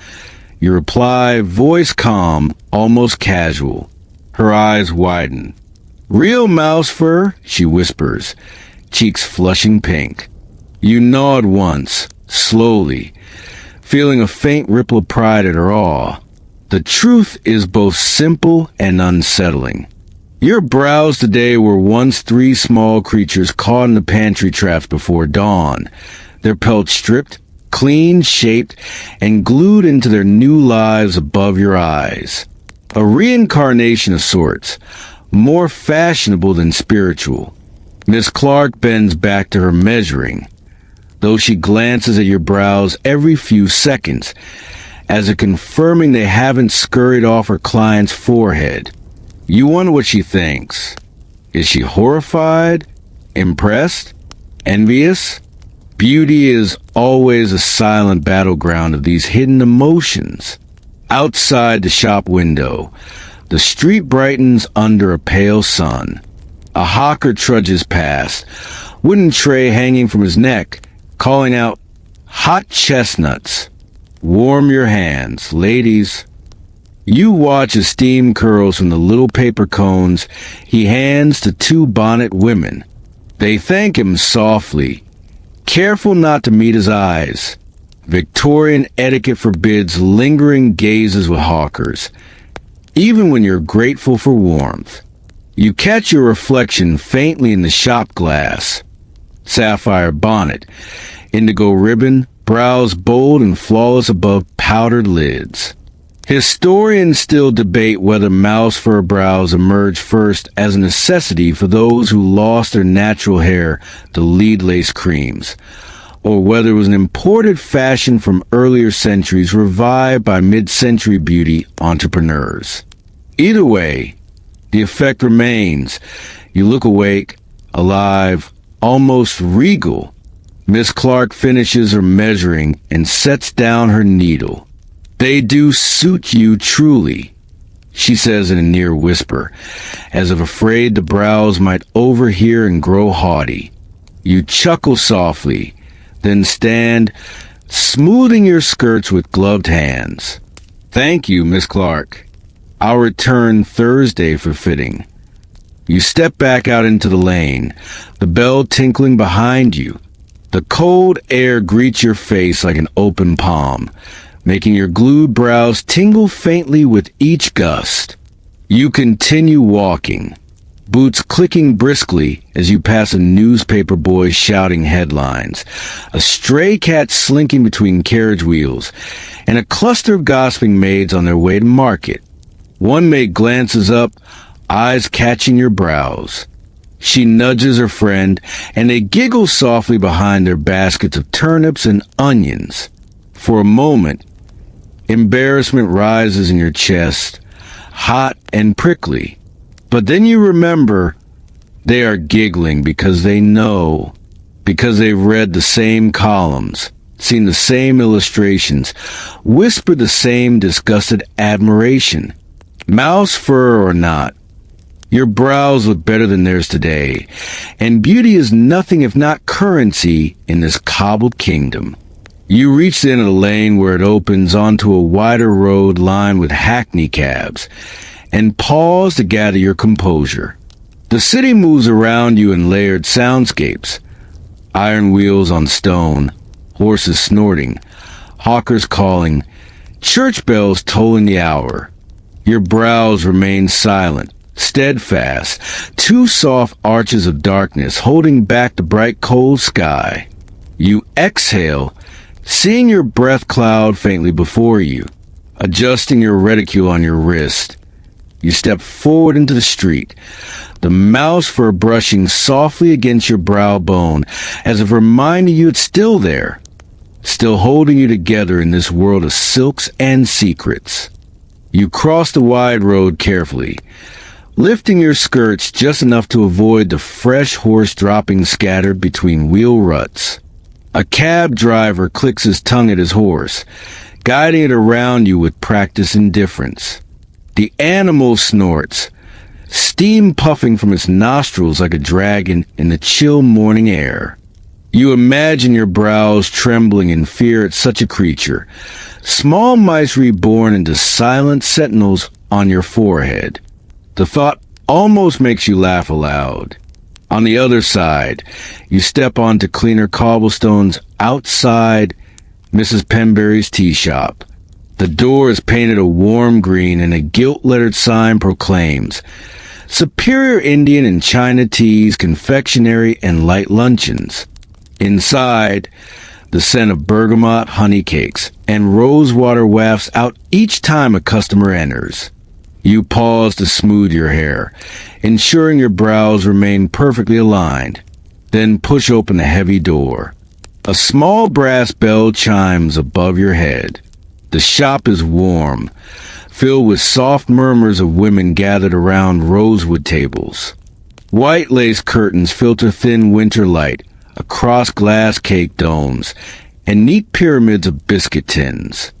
S1: You reply, voice calm, almost casual. Her eyes widen. Real mouse fur, she whispers, cheeks flushing pink. You nod once, slowly, feeling a faint ripple of pride at her awe. The truth is both simple and unsettling. Your brows today were once three small creatures caught in the pantry traps before dawn, their pelts stripped, clean, shaped, and glued into their new lives above your eyes. A reincarnation of sorts, more fashionable than spiritual. Miss Clark bends back to her measuring, though she glances at your brows every few seconds, as if confirming they haven't scurried off her client's forehead. You wonder what she thinks. Is she horrified? Impressed? Envious? Beauty is always a silent battleground of these hidden emotions. Outside the shop window, the street brightens under a pale sun. A hawker trudges past, wooden tray hanging from his neck, calling out, "Hot chestnuts. Warm your hands, ladies." You watch as steam curls from the little paper cones he hands to two bonnet women. They thank him softly, careful not to meet his eyes. Victorian etiquette forbids lingering gazes with hawkers, even when you're grateful for warmth. You catch your reflection faintly in the shop glass. Sapphire bonnet, indigo ribbon, brows bold and flawless above powdered lids. Historians still debate whether mouse fur brows emerged first as a necessity for those who lost their natural hair to lead-lace creams, or whether it was an imported fashion from earlier centuries revived by mid-century beauty entrepreneurs. Either way, the effect remains. You look awake, alive, almost regal. Miss Clark finishes her measuring and sets down her needle. "They do suit you truly," she says in a near whisper, as if afraid the brows might overhear and grow haughty. You chuckle softly, then stand, smoothing your skirts with gloved hands. "Thank you, Miss Clark. I'll return Thursday for fitting." You step back out into the lane, the bell tinkling behind you. The cold air greets your face like an open palm, making your glued brows tingle faintly with each gust. You continue walking, boots clicking briskly as you pass a newspaper boy shouting headlines, a stray cat slinking between carriage wheels, and a cluster of gossiping maids on their way to market. One maid glances up, eyes catching your brows. She nudges her friend, and they giggle softly behind their baskets of turnips and onions. For a moment, embarrassment rises in your chest, hot and prickly. But then you remember they are giggling because they know, because they've read the same columns, seen the same illustrations, whispered the same disgusted admiration. Mouse fur or not, your brows look better than theirs today, and beauty is nothing if not currency in this cobbled kingdom. You reach the end of the lane where it opens onto a wider road lined with hackney cabs, and pause to gather your composure. The city moves around you in layered soundscapes. Iron wheels on stone, horses snorting, hawkers calling, church bells tolling the hour. Your brows remain silent, steadfast, two soft arches of darkness holding back the bright cold sky. You exhale, seeing your breath cloud faintly before you, adjusting your reticule on your wrist. You step forward into the street, the mouse fur brushing softly against your brow bone, as if reminding you it's still there, still holding you together in this world of silks and secrets. You cross the wide road carefully, lifting your skirts just enough to avoid the fresh horse droppings scattered between wheel ruts. A cab driver clicks his tongue at his horse, guiding it around you with practiced indifference. The animal snorts, steam puffing from its nostrils like a dragon in the chill morning air. You imagine your brows trembling in fear at such a creature, small mice reborn into silent sentinels on your forehead. The thought almost makes you laugh aloud. On the other side, you step onto cleaner cobblestones outside Mrs. Penberry's tea shop. The door is painted a warm green and a gilt-lettered sign proclaims, Superior Indian and China teas, confectionery, and light luncheons. Inside, the scent of bergamot honey cakes and rosewater wafts out each time a customer enters. You pause to smooth your hair, ensuring your brows remain perfectly aligned, then push open the heavy door. A small brass bell chimes above your head. The shop is warm, filled with soft murmurs of women gathered around rosewood tables. White lace curtains filter thin winter light across glass cake domes and neat pyramids of biscuit tins.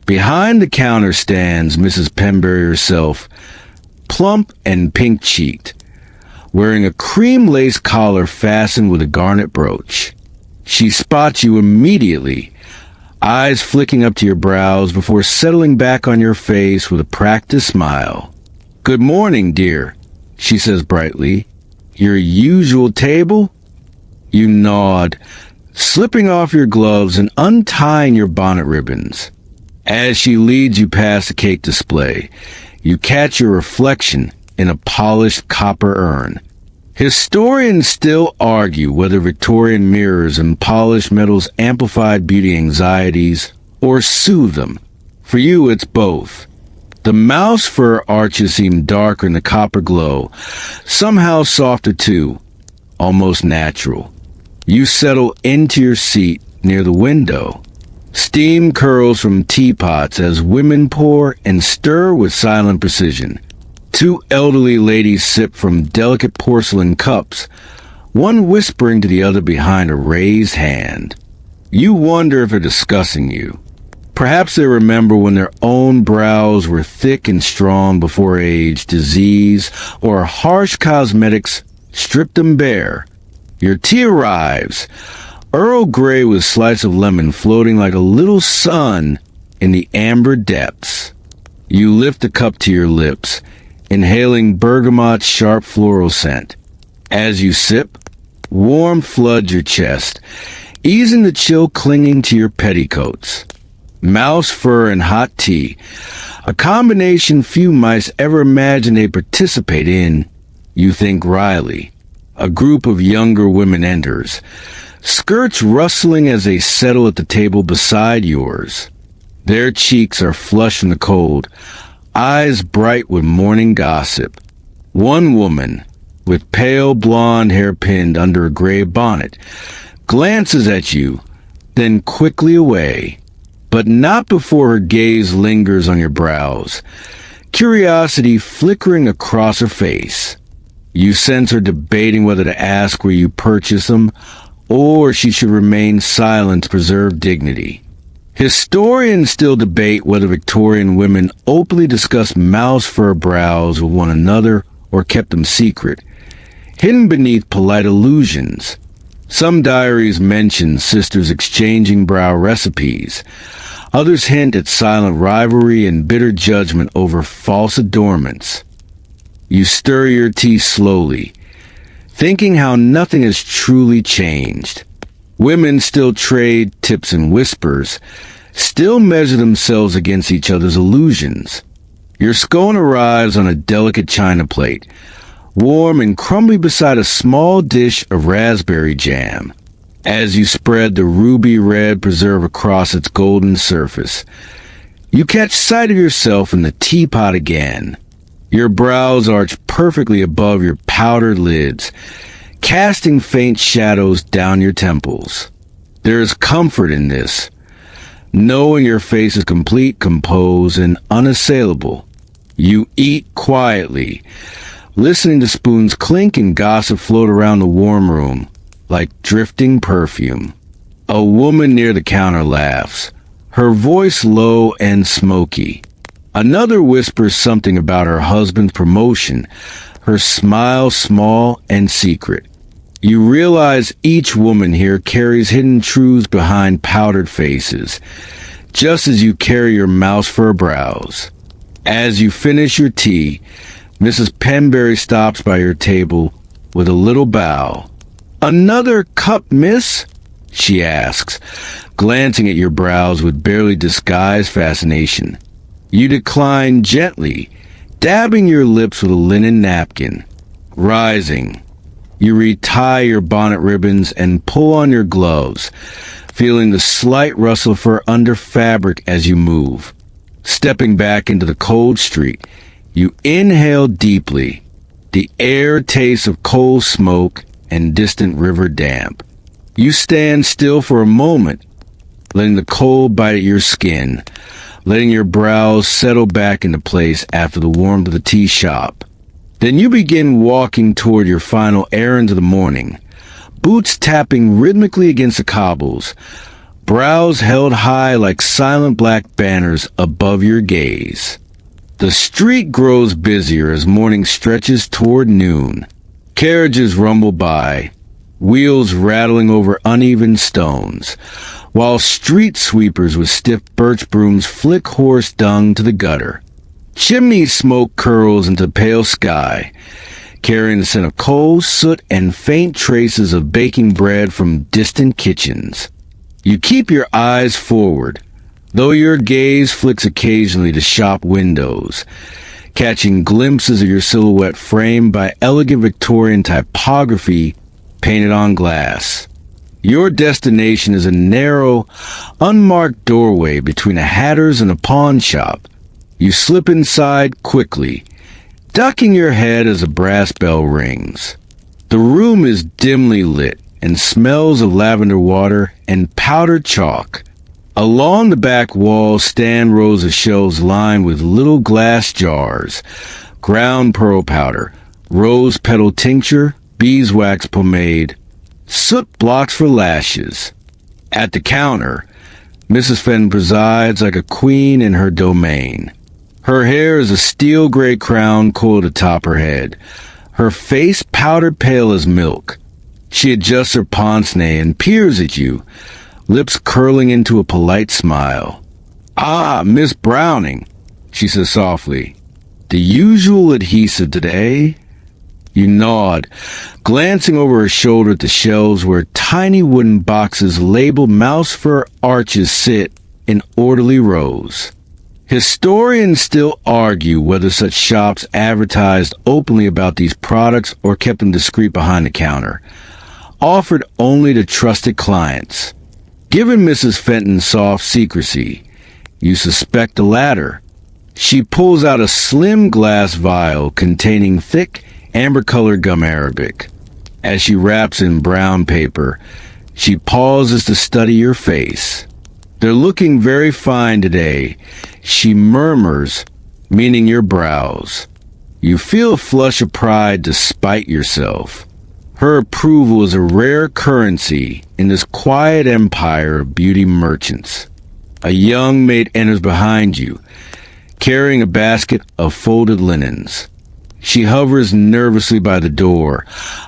S1: Behind the counter stands Mrs. Penberry herself, plump and pink-cheeked, wearing a cream lace collar fastened with a garnet brooch. She spots you immediately, eyes flicking up to your brows before settling back on your face with a practiced smile. "Good morning, dear," she says brightly. "Your usual table?" You nod, slipping off your gloves and untying your bonnet ribbons. As she leads you past the cake display, you catch your reflection in a polished copper urn. Historians still argue whether Victorian mirrors and polished metals amplified beauty anxieties or soothe them. For you, it's both. The mouse fur arches seem darker in the copper glow, somehow softer too, almost natural. You settle into your seat near the window. Steam curls from teapots as women pour and stir with silent precision. Two elderly ladies sip from delicate porcelain cups, one whispering to the other behind a raised hand. You wonder if they're discussing you. Perhaps they remember when their own brows were thick and strong before age, disease, or harsh cosmetics stripped them bare. Your tea arrives, Earl Grey with slice of lemon floating like a little sun in the amber depths. You lift the cup to your lips, inhaling bergamot's sharp floral scent. As you sip, warmth floods your chest, easing the chill clinging to your petticoats. Mouse fur and hot tea, a combination few mice ever imagine they participate in. You think wryly. A group of younger women enters, skirts rustling as they settle at the table beside yours. Their cheeks are flushed from the cold, eyes bright with morning gossip. One woman, with pale blonde hair pinned under a gray bonnet, glances at you, then quickly away, but not before her gaze lingers on your brows, curiosity flickering across her face. You sense her debating whether to ask where you purchase them, or she should remain silent to preserve dignity. Historians still debate whether Victorian women openly discussed mouse fur brows with one another or kept them secret, hidden beneath polite allusions. Some diaries mention sisters exchanging brow recipes. Others hint at silent rivalry and bitter judgment over false adornments. You stir your tea slowly, thinking how nothing has truly changed. Women still trade tips and whispers, still measure themselves against each other's illusions. Your scone arrives on a delicate china plate, warm and crumbly beside a small dish of raspberry jam. As you spread the ruby red preserve across its golden surface, you catch sight of yourself in the teapot again. Your brows arch perfectly above your powdered lids, casting faint shadows down your temples. There is comfort in this, knowing your face is complete, composed, and unassailable. You eat quietly, listening to spoons clink and gossip float around the warm room like drifting perfume. A woman near the counter laughs, her voice low and smoky. Another whispers something about her husband's promotion, her smile small and secret. You realize each woman here carries hidden truths behind powdered faces, just as you carry your mouse fur brows. As you finish your tea, Mrs. Penberry stops by your table with a little bow. "Another cup, miss?" she asks, glancing at your brows with barely disguised fascination. You decline gently, dabbing your lips with a linen napkin. Rising, you retie your bonnet ribbons and pull on your gloves, feeling the slight rustle of her under fabric as you move. Stepping back into the cold street, you inhale deeply. The air tastes of coal smoke and distant river damp. You stand still for a moment, letting the cold bite at your skin, letting your brows settle back into place after the warmth of the tea shop. Then you begin walking toward your final errand of the morning, boots tapping rhythmically against the cobbles, brows held high like silent black banners above your gaze. The street grows busier as morning stretches toward noon. Carriages rumble by, wheels rattling over uneven stones, while street sweepers with stiff birch brooms flick horse dung to the gutter. Chimney smoke curls into the pale sky, carrying the scent of coal, soot, and faint traces of baking bread from distant kitchens. You keep your eyes forward, though your gaze flicks occasionally to shop windows, catching glimpses of your silhouette framed by elegant Victorian typography painted on glass. Your destination is a narrow, unmarked doorway between a hatter's and a pawn shop. You slip inside quickly, ducking your head as a brass bell rings. The room is dimly lit and smells of lavender water and powdered chalk. Along the back wall stand rows of shelves lined with little glass jars, ground pearl powder, rose petal tincture, beeswax pomade, soot blocks for lashes. At the counter, Mrs. Fenton presides like a queen in her domain. Her hair is a steel gray crown coiled atop her head, her face powdered pale as milk. She adjusts her pince-nez and peers at you, lips curling into a polite smile. "Ah, Miss Browning," she says softly. "The usual adhesive today?" You nod, glancing over her shoulder at the shelves where tiny wooden boxes labeled mouse fur arches sit in orderly rows. Historians still argue whether such shops advertised openly about these products or kept them discreet behind the counter, offered only to trusted clients. Given Mrs. Fenton's soft secrecy, you suspect the latter. She pulls out a slim glass vial containing thick, amber-colored gum arabic. As she wraps in brown paper, she pauses to study your face. "They're looking very fine today," she murmurs, meaning your brows. You feel a flush of pride despite yourself. Her approval is a rare currency in this quiet empire of beauty merchants. A young maid enters behind you, carrying a basket of folded linens. She hovers nervously by the door,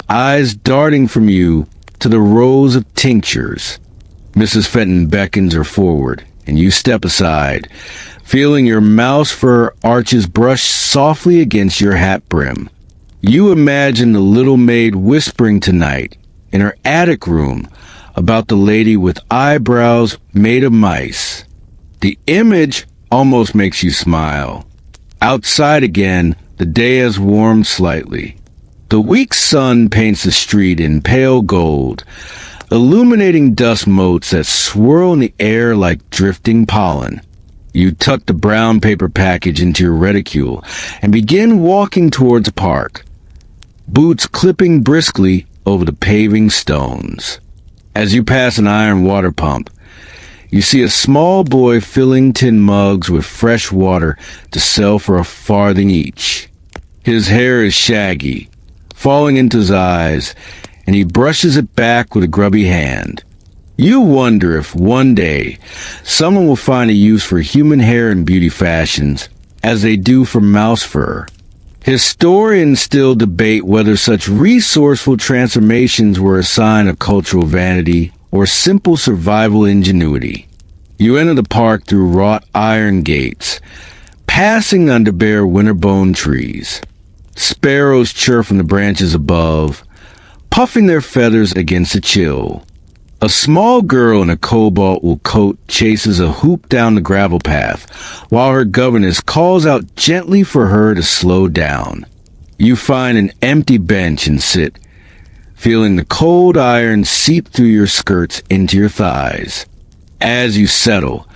S1: eyes darting from you to the rows of tinctures. Mrs. Fenton beckons her forward, and you step aside, feeling your mouse fur arches brush softly against your hat brim. You imagine the little maid whispering tonight in her attic room about the lady with eyebrows made of mice. The image almost makes you smile. Outside again, the day has warmed slightly. The weak sun paints the street in pale gold, illuminating dust motes that swirl in the air like drifting pollen. You tuck the brown paper package into your reticule and begin walking towards the park, boots clipping briskly over the paving stones. As you pass an iron water pump, you see a small boy filling tin mugs with fresh water to sell for a farthing each. His hair is shaggy, falling into his eyes, and he brushes it back with a grubby hand. You wonder if one day someone will find a use for human hair in beauty fashions as they do for mouse fur. Historians still debate whether such resourceful transformations were a sign of cultural vanity or simple survival ingenuity. You enter the park through wrought iron gates, passing under bare winterbone trees. Sparrows chirp from the branches above, puffing their feathers against the chill. A small girl in a cobalt wool coat chases a hoop down the gravel path, while her governess calls out gently for her to slow down. You find an empty bench and sit, feeling the cold iron seep through your skirts into your thighs. As you settle,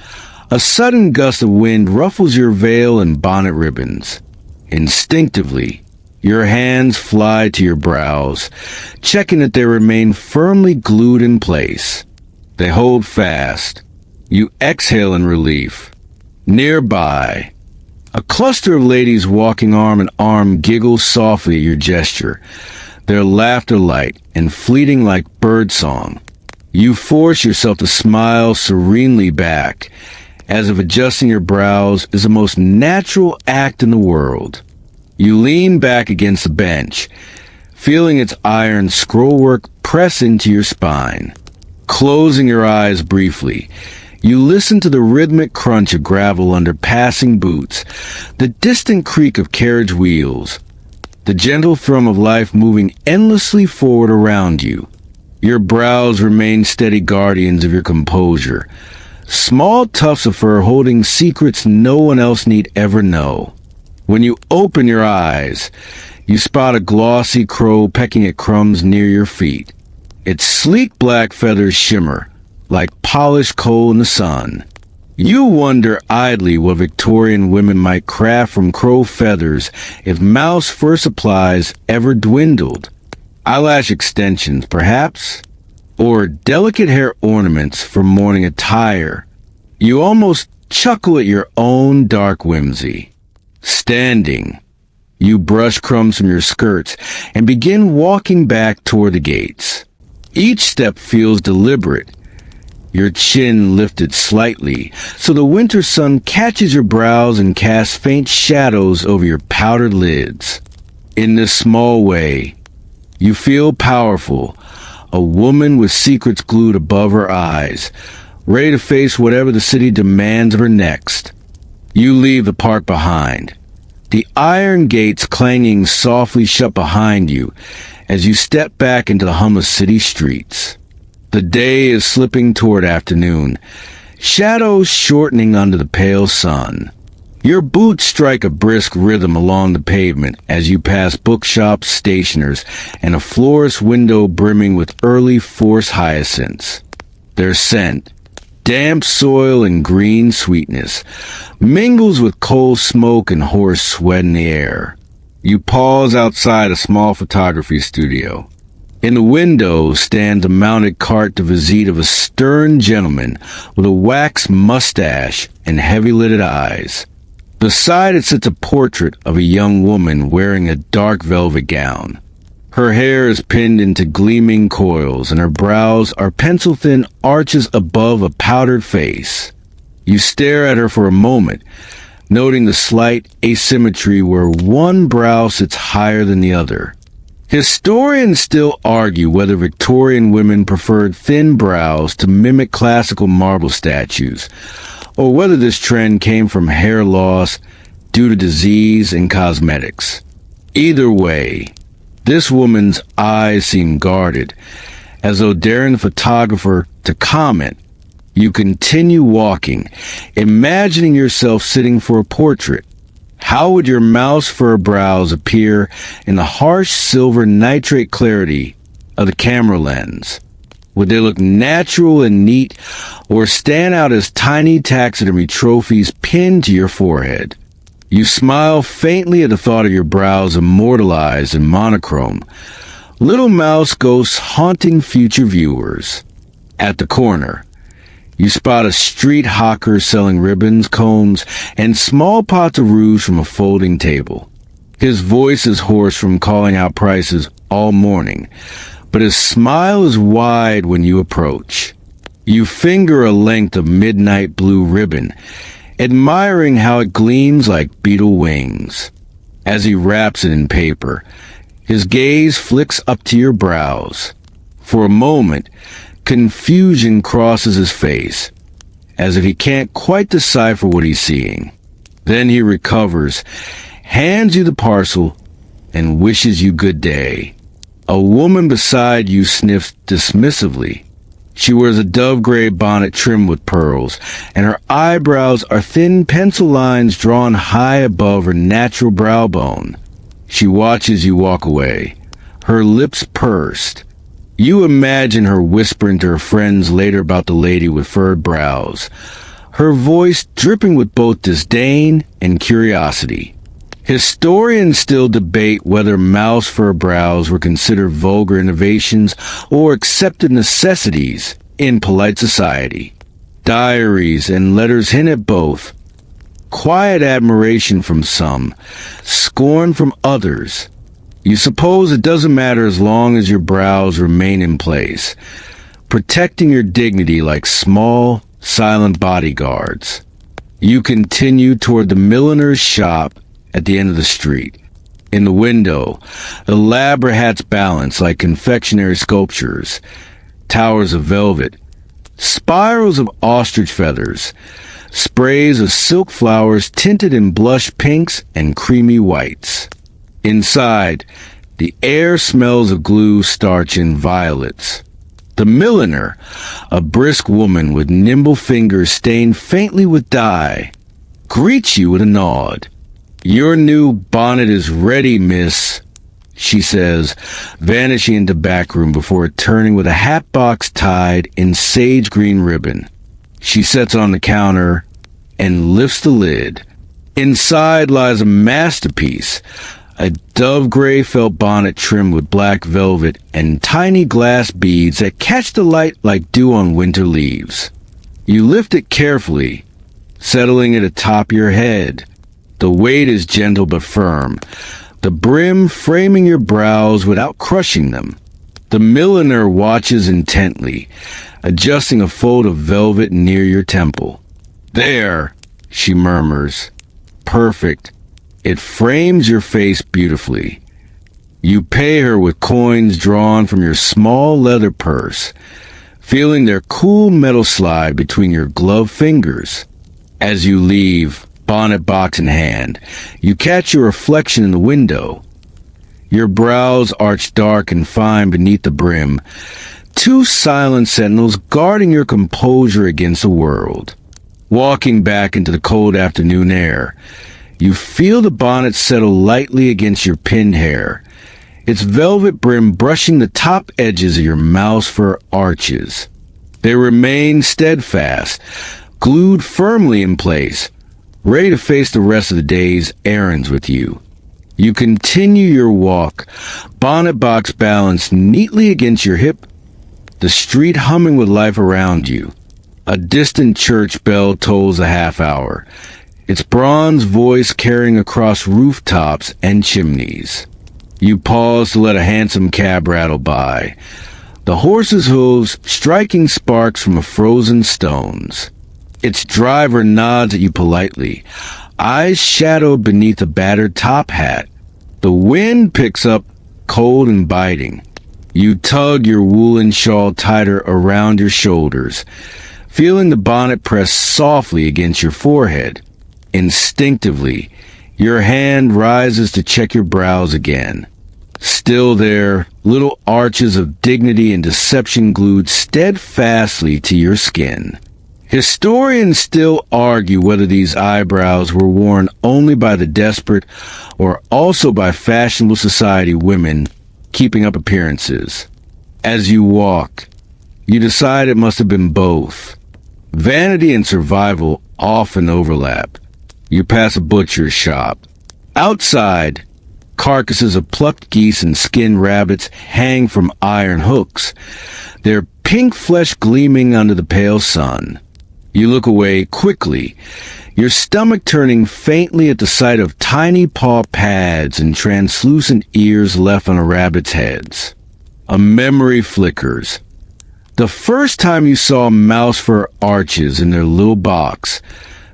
S1: a sudden gust of wind ruffles your veil and bonnet ribbons. Instinctively, your hands fly to your brows, checking that they remain firmly glued in place. They hold fast. You exhale in relief. Nearby, a cluster of ladies walking arm in arm giggle softly at your gesture, their laughter light and fleeting like birdsong. You force yourself to smile serenely back, as if adjusting your brows is the most natural act in the world. You lean back against the bench, feeling its iron scrollwork press into your spine. Closing your eyes briefly, you listen to the rhythmic crunch of gravel under passing boots, the distant creak of carriage wheels, the gentle thrum of life moving endlessly forward around you. Your brows remain steady guardians of your composure, small tufts of fur holding secrets no one else need ever know. When you open your eyes, you spot a glossy crow pecking at crumbs near your feet. Its sleek black feathers shimmer like polished coal in the sun. You wonder idly what Victorian women might craft from crow feathers if mouse fur supplies ever dwindled. Eyelash extensions, perhaps? Or delicate hair ornaments for morning attire. You almost chuckle at your own dark whimsy. Standing, you brush crumbs from your skirts and begin walking back toward the gates. Each step feels deliberate, your chin lifted slightly so the winter sun catches your brows and casts faint shadows over your powdered lids. In this small way, you feel powerful, a woman with secrets glued above her eyes, ready to face whatever the city demands of her next. You leave the park behind, the iron gates clanging softly shut behind you as you step back into the hum of city streets. The day is slipping toward afternoon, shadows shortening under the pale sun. Your boots strike a brisk rhythm along the pavement as you pass bookshops, stationers, and a florist's window brimming with early force hyacinths. Their scent, damp soil and green sweetness, mingles with coal smoke and hoarse sweat in the air. You pause outside a small photography studio. In the window stands a mounted carte de visite of a stern gentleman with a waxed mustache and heavy-lidded eyes. Beside it sits a portrait of a young woman wearing a dark velvet gown. Her hair is pinned into gleaming coils, and her brows are pencil-thin arches above a powdered face. You stare at her for a moment, noting the slight asymmetry where one brow sits higher than the other. Historians still argue whether Victorian women preferred thin brows to mimic classical marble statues, or whether this trend came from hair loss due to disease and cosmetics. Either way, this woman's eyes seem guarded, as though daring the photographer to comment. You continue walking, imagining yourself sitting for a portrait. How would your mouse fur brows appear in the harsh silver nitrate clarity of the camera lens? Would they look natural and neat, or stand out as tiny taxidermy trophies pinned to your forehead? You smile faintly at the thought of your brows immortalized in monochrome, little mouse ghosts haunting future viewers. At the corner, you spot a street hawker selling ribbons, combs, and small pots of rouge from a folding table. His voice is hoarse from calling out prices all morning, but his smile is wide when you approach. You finger a length of midnight blue ribbon, admiring how it gleams like beetle wings. As he wraps it in paper, his gaze flicks up to your brows. For a moment, confusion crosses his face, as if he can't quite decipher what he's seeing. Then he recovers, hands you the parcel, and wishes you good day. A woman beside you sniffs dismissively. She wears a dove-gray bonnet trimmed with pearls, and her eyebrows are thin pencil lines drawn high above her natural brow bone. She watches you walk away, her lips pursed. You imagine her whispering to her friends later about the lady with furrowed brows, her voice dripping with both disdain and curiosity. Historians still debate whether mouse fur brows were considered vulgar innovations or accepted necessities in polite society. Diaries and letters hint at both. Quiet admiration from some, scorn from others. You suppose it doesn't matter as long as your brows remain in place, protecting your dignity like small, silent bodyguards. You continue toward the milliner's shop at the end of the street. In the window, elaborate hats balance like confectionery sculptures, towers of velvet, spirals of ostrich feathers, sprays of silk flowers tinted in blush pinks and creamy whites. Inside, the air smells of glue, starch, and violets. The milliner, a brisk woman with nimble fingers stained faintly with dye, greets you with a nod. "Your new bonnet is ready, miss," she says, vanishing into the back room before returning with a hat box tied in sage green ribbon. She sets it on the counter and lifts the lid. Inside lies a masterpiece, a dove-gray felt bonnet trimmed with black velvet and tiny glass beads that catch the light like dew on winter leaves. You lift it carefully, settling it atop your head. The weight is gentle but firm, the brim framing your brows without crushing them. The milliner watches intently, adjusting a fold of velvet near your temple. "There," she murmurs. "Perfect. It frames your face beautifully." You pay her with coins drawn from your small leather purse, feeling their cool metal slide between your gloved fingers. As you leave, bonnet box in hand, you catch your reflection in the window. Your brows arch dark and fine beneath the brim, two silent sentinels guarding your composure against the world. Walking back into the cold afternoon air, you feel the bonnet settle lightly against your pinned hair, its velvet brim brushing the top edges of your mouse fur arches. They remain steadfast, glued firmly in place, ready to face the rest of the day's errands with you. You continue your walk, bonnet box balanced neatly against your hip, the street humming with life around you. A distant church bell tolls a half hour, its bronze voice carrying across rooftops and chimneys. You pause to let a hansom cab rattle by, the horse's hooves striking sparks from frozen stones. Its driver nods at you politely, eyes shadowed beneath a battered top hat. The wind picks up, cold and biting. You tug your woolen shawl tighter around your shoulders, feeling the bonnet press softly against your forehead. Instinctively, your hand rises to check your brows again. Still there, little arches of dignity and deception glued steadfastly to your skin. Historians still argue whether these eyebrows were worn only by the desperate or also by fashionable society women keeping up appearances. As you walk, you decide it must have been both. Vanity and survival often overlap. You pass a butcher's shop. Outside, carcasses of plucked geese and skinned rabbits hang from iron hooks, their pink flesh gleaming under the pale sun. You look away quickly, your stomach turning faintly at the sight of tiny paw pads and translucent ears left on a rabbit's heads. A memory flickers. The first time you saw mouse fur arches in their little box,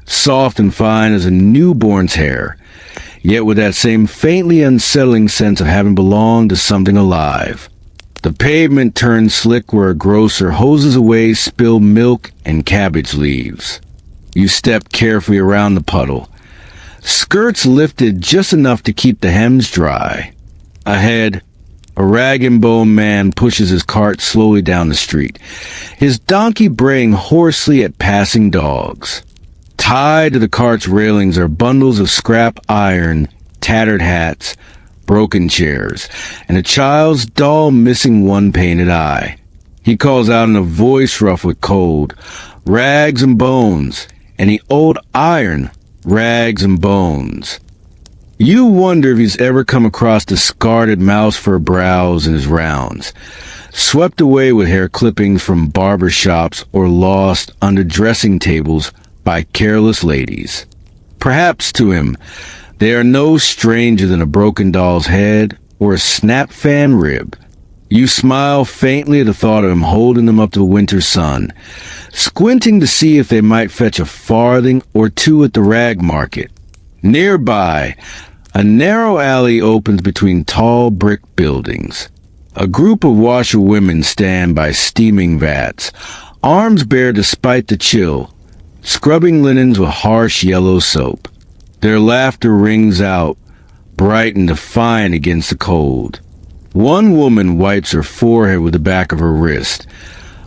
S1: soft and fine as a newborn's hair, yet with that same faintly unsettling sense of having belonged to something alive. The pavement turned slick where a grocer hoses away spilled milk and cabbage leaves. You stepped carefully around the puddle. Skirts lifted just enough to keep the hems dry. Ahead, a rag-and-bone man pushes his cart slowly down the street, his donkey braying hoarsely at passing dogs. Tied to the cart's railings are bundles of scrap iron, tattered hats, broken chairs, and a child's doll missing one painted eye. He calls out in a voice rough with cold, "Rags and bones," and the old iron, rags and bones. You wonder if he's ever come across discarded mouse fur brows in his rounds, swept away with hair clippings from barber shops or lost under dressing tables by careless ladies. Perhaps to him, they are no stranger than a broken doll's head or a snap fan rib. You smile faintly at the thought of him holding them up to the winter sun, squinting to see if they might fetch a farthing or two at the rag market. Nearby, a narrow alley opens between tall brick buildings. A group of washerwomen stand by steaming vats, arms bare despite the chill, scrubbing linens with harsh yellow soap. Their laughter rings out, bright and defiant against the cold. One woman wipes her forehead with the back of her wrist,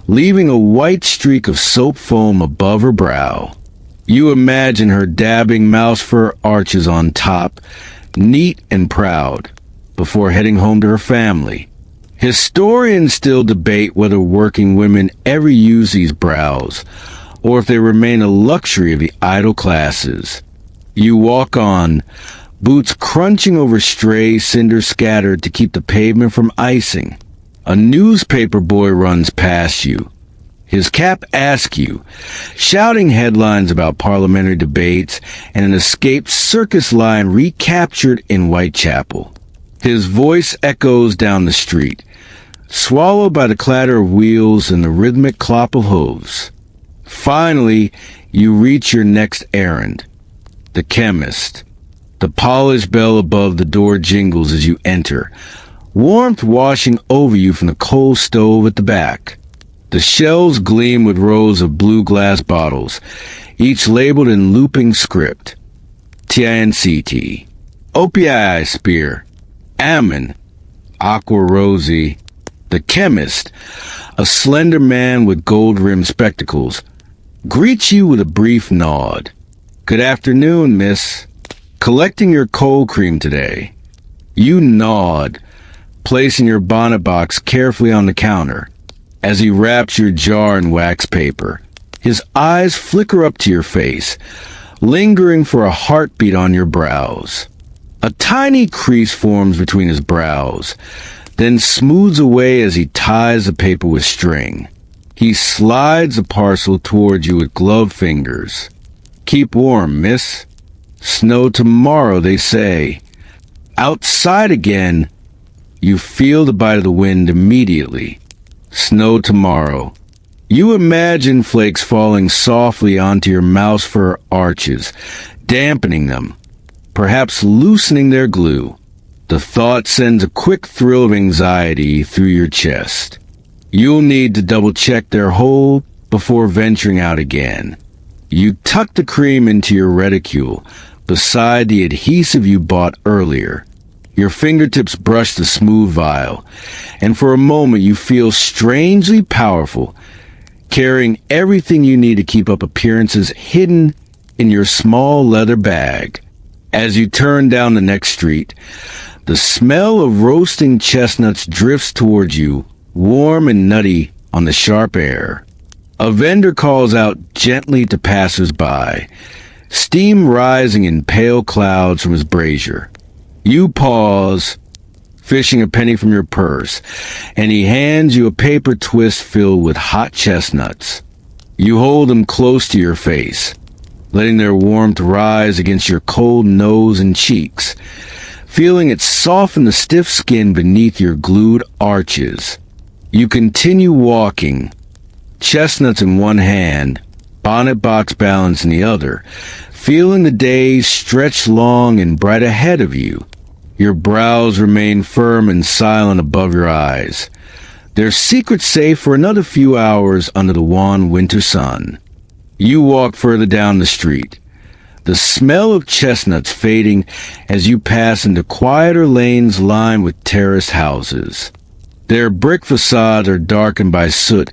S1: leaving a white streak of soap foam above her brow. You imagine her dabbing mouse fur arches on top, neat and proud, before heading home to her family. Historians still debate whether working women ever use these brows, or if they remain a luxury of the idle classes. You walk on, boots crunching over stray cinders scattered to keep the pavement from icing. A newspaper boy runs past you. His cap askew, shouting headlines about parliamentary debates and an escaped circus lion recaptured in Whitechapel. His voice echoes down the street, swallowed by the clatter of wheels and the rhythmic clop of hooves. Finally, you reach your next errand. The chemist. The polished bell above the door jingles as you enter, warmth washing over you from the coal stove at the back. The shelves gleam with rows of blue glass bottles, each labeled in looping script. TINCT, OPii spear, Ammon, Aqua Rosy. The chemist, a slender man with gold-rimmed spectacles, greets you with a brief nod. "Good afternoon, miss. Collecting your cold cream today." You nod, placing your bonnet box carefully on the counter. As he wraps your jar in wax paper, his eyes flicker up to your face, lingering for a heartbeat on your brows. A tiny crease forms between his brows, then smooths away as he ties the paper with string. He slides the parcel towards you with gloved fingers. "Keep warm, miss. Snow tomorrow, they say." Outside again, you feel the bite of the wind immediately. Snow tomorrow. You imagine flakes falling softly onto your mouse fur arches, dampening them, perhaps loosening their glue. The thought sends a quick thrill of anxiety through your chest. You'll need to double-check their hold before venturing out again. You tuck the cream into your reticule beside the adhesive you bought earlier. Your fingertips brush the smooth vial, and for a moment you feel strangely powerful, carrying everything you need to keep up appearances hidden in your small leather bag. As you turn down the next street, the smell of roasting chestnuts drifts towards you, warm and nutty on the sharp air. A vendor calls out gently to passers-by, steam rising in pale clouds from his brazier. You pause, fishing a penny from your purse, and he hands you a paper twist filled with hot chestnuts. You hold them close to your face, letting their warmth rise against your cold nose and cheeks, feeling it soften the stiff skin beneath your glued arches. You continue walking, chestnuts in one hand, bonnet box balance in the other, feeling the days stretch long and bright ahead of you. Your brows remain firm and silent above your eyes. Their secret safe for another few hours under the wan winter sun. You walk further down the street, the smell of chestnuts fading as you pass into quieter lanes lined with terraced houses. Their brick facades are darkened by soot,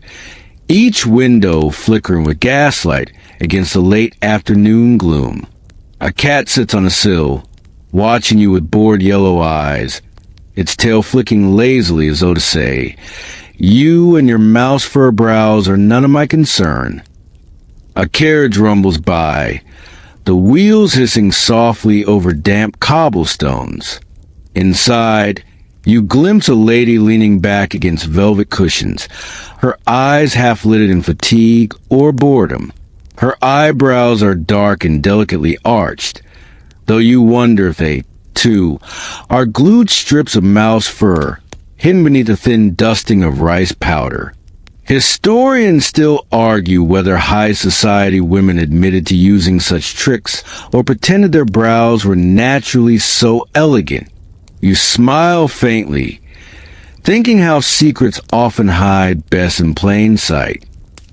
S1: each window flickering with gaslight against the late afternoon gloom. A cat sits on a sill, watching you with bored yellow eyes, its tail flicking lazily as though to say, "You and your mouse fur brows are none of my concern." A carriage rumbles by, the wheels hissing softly over damp cobblestones. Inside, you glimpse a lady leaning back against velvet cushions, her eyes half-lidded in fatigue or boredom. Her eyebrows are dark and delicately arched, though you wonder if they, too, are glued strips of mouse fur hidden beneath a thin dusting of rice powder. Historians still argue whether high society women admitted to using such tricks or pretended their brows were naturally so elegant. You smile faintly, thinking how secrets often hide best in plain sight.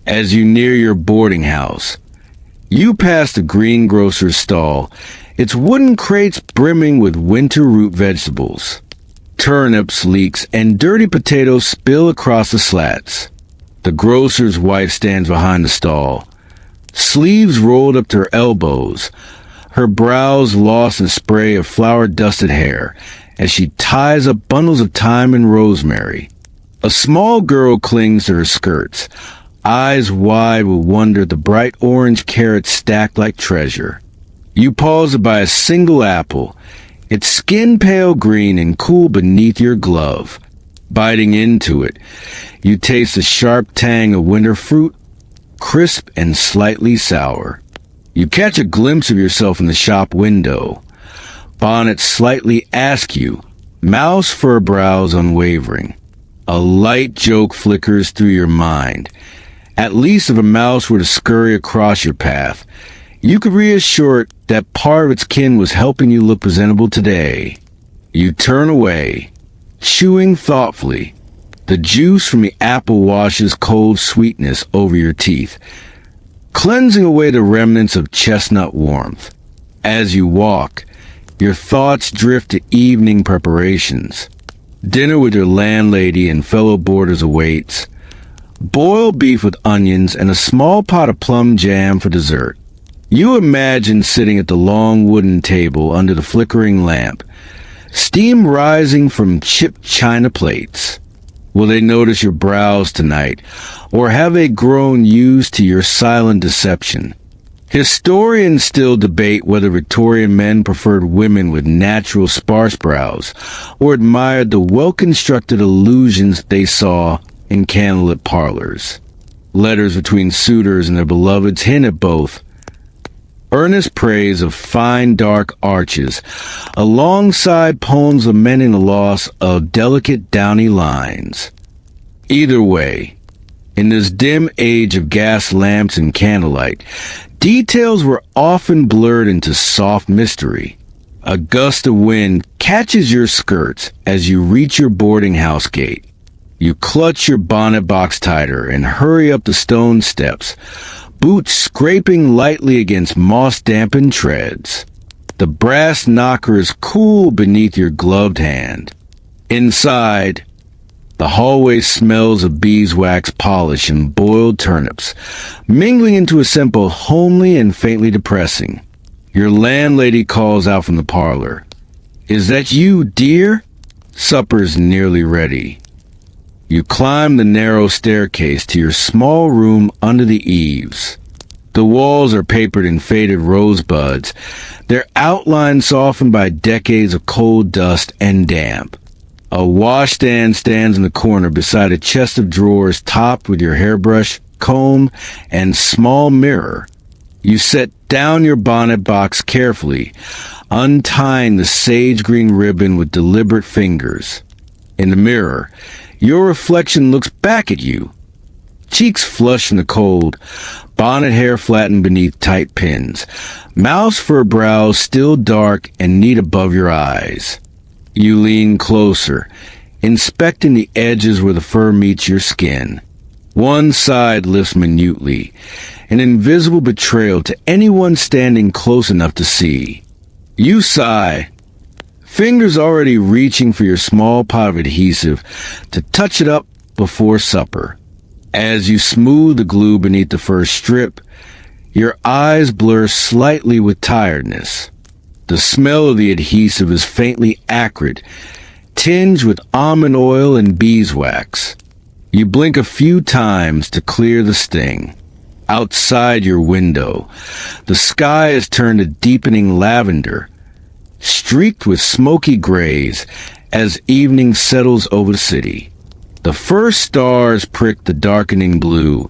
S1: As you near your boarding house, you pass the greengrocer's stall, its wooden crates brimming with winter root vegetables. Turnips, leeks, and dirty potatoes spill across the slats. The grocer's wife stands behind the stall, sleeves rolled up to her elbows, her brows lost in a spray of flour-dusted hair as she ties up bundles of thyme and rosemary. A small girl clings to her skirts, eyes wide with wonder at the bright orange carrots stacked like treasure. You pause to buy a single apple, its skin pale green and cool beneath your glove. Biting into it, you taste the sharp tang of winter fruit, crisp and slightly sour. You catch a glimpse of yourself in the shop window. Bonnet slightly askew, mouse fur brows unwavering. A light joke flickers through your mind. At least if a mouse were to scurry across your path, you could reassure it that part of its kin was helping you look presentable today. You turn away, chewing thoughtfully. The juice from the apple washes cold sweetness over your teeth, cleansing away the remnants of chestnut warmth. As you walk, your thoughts drift to evening preparations. Dinner with your landlady and fellow boarders awaits. Boiled beef with onions and a small pot of plum jam for dessert. You imagine sitting at the long wooden table under the flickering lamp, steam rising from chipped china plates. Will they notice your brows tonight, or have they grown used to your silent deception? Historians still debate whether Victorian men preferred women with natural sparse brows, or admired the well-constructed illusions they saw in candlelit parlors. Letters between suitors and their beloveds hint at both. Earnest praise of fine dark arches, alongside poems lamenting the loss of delicate downy lines. Either way, in this dim age of gas lamps and candlelight, details were often blurred into soft mystery. A gust of wind catches your skirts as you reach your boarding house gate. You clutch your bonnet box tighter and hurry up the stone steps, boots scraping lightly against moss-dampened treads. The brass knocker is cool beneath your gloved hand. Inside, the hallway smells of beeswax polish and boiled turnips, mingling into a scent both homely and faintly depressing. Your landlady calls out from the parlor. "Is that you, dear? Supper's nearly ready." You climb the narrow staircase to your small room under the eaves. The walls are papered in faded rosebuds, their outlines softened by decades of cold dust and damp. A washstand stands in the corner beside a chest of drawers topped with your hairbrush, comb, and small mirror. You set down your bonnet box carefully, untying the sage green ribbon with deliberate fingers. In the mirror, your reflection looks back at you, cheeks flushed in the cold, bonnet hair flattened beneath tight pins, mouse fur brows still dark and neat above your eyes. You lean closer, inspecting the edges where the fur meets your skin. One side lifts minutely, an invisible betrayal to anyone standing close enough to see. You sigh, fingers already reaching for your small pot of adhesive to touch it up before supper. As you smooth the glue beneath the first strip, your eyes blur slightly with tiredness. The smell of the adhesive is faintly acrid, tinged with almond oil and beeswax. You blink a few times to clear the sting. Outside your window, the sky is turned a deepening lavender, streaked with smoky grays as evening settles over the city. The first stars prick the darkening blue,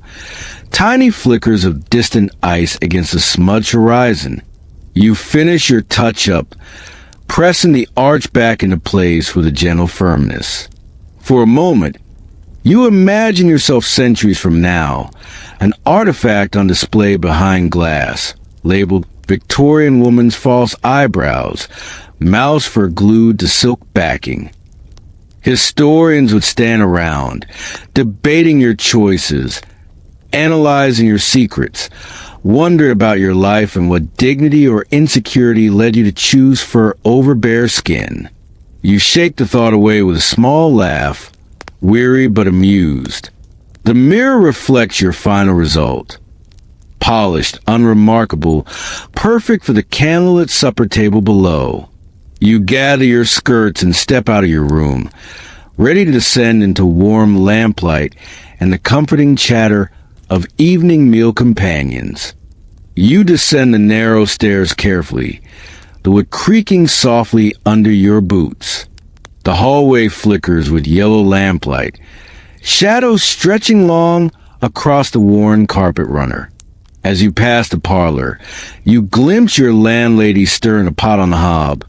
S1: tiny flickers of distant ice against the smudged horizon. You finish your touch-up, pressing the arch back into place with a gentle firmness. For a moment, you imagine yourself centuries from now, an artifact on display behind glass, labeled Victorian woman's false eyebrows, mouse fur glued to silk backing. Historians would stand around, debating your choices, analyzing your secrets, wonder about your life and what dignity or insecurity led you to choose fur over bare skin. You shake the thought away with a small laugh, weary but amused. The mirror reflects your final result. Polished, unremarkable, perfect for the candlelit supper table below. You gather your skirts and step out of your room, ready to descend into warm lamplight and the comforting chatter of evening meal companions. You descend the narrow stairs carefully, the wood creaking softly under your boots. The hallway flickers with yellow lamplight, shadows stretching long across the worn carpet runner. As you pass the parlor, you glimpse your landlady stirring a pot on the hob,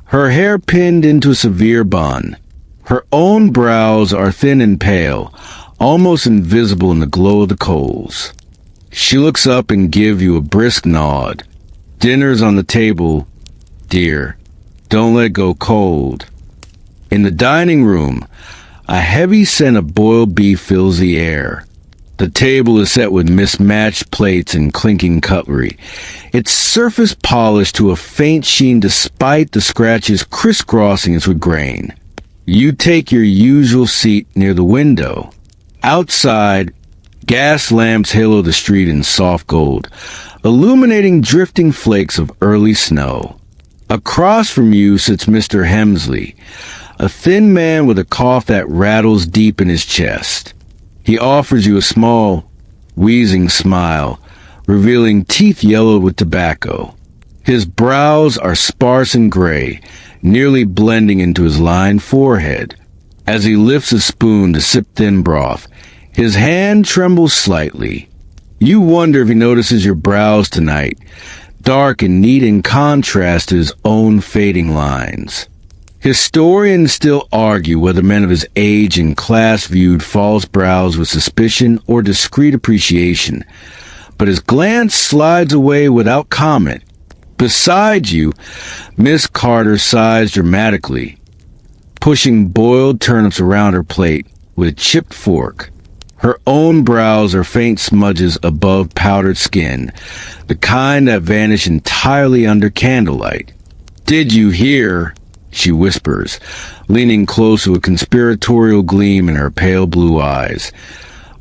S1: her hair pinned into a severe bun. Her own brows are thin and pale, almost invisible in the glow of the coals. She looks up and gives you a brisk nod. Dinner's on the table, dear. Don't let it go cold. In the dining room, a heavy scent of boiled beef fills the air. The table is set with mismatched plates and clinking cutlery, its surface polished to a faint sheen despite the scratches crisscrossing it with grain. You take your usual seat near the window. Outside, gas lamps halo the street in soft gold, illuminating drifting flakes of early snow. Across from you sits Mr. Hemsley, a thin man with a cough that rattles deep in his chest. He offers you a small, wheezing smile, revealing teeth yellowed with tobacco. His brows are sparse and gray, nearly blending into his lined forehead. As he lifts a spoon to sip thin broth, his hand trembles slightly. You wonder if he notices your brows tonight, dark and neat in contrast to his own fading lines. Historians still argue whether men of his age and class viewed false brows with suspicion or discreet appreciation, but his glance slides away without comment. Beside you, Miss Carter sighs dramatically, pushing boiled turnips around her plate with a chipped fork. Her own brows are faint smudges above powdered skin, the kind that vanish entirely under candlelight. "Did you hear?" she whispers, leaning close to a conspiratorial gleam in her pale blue eyes.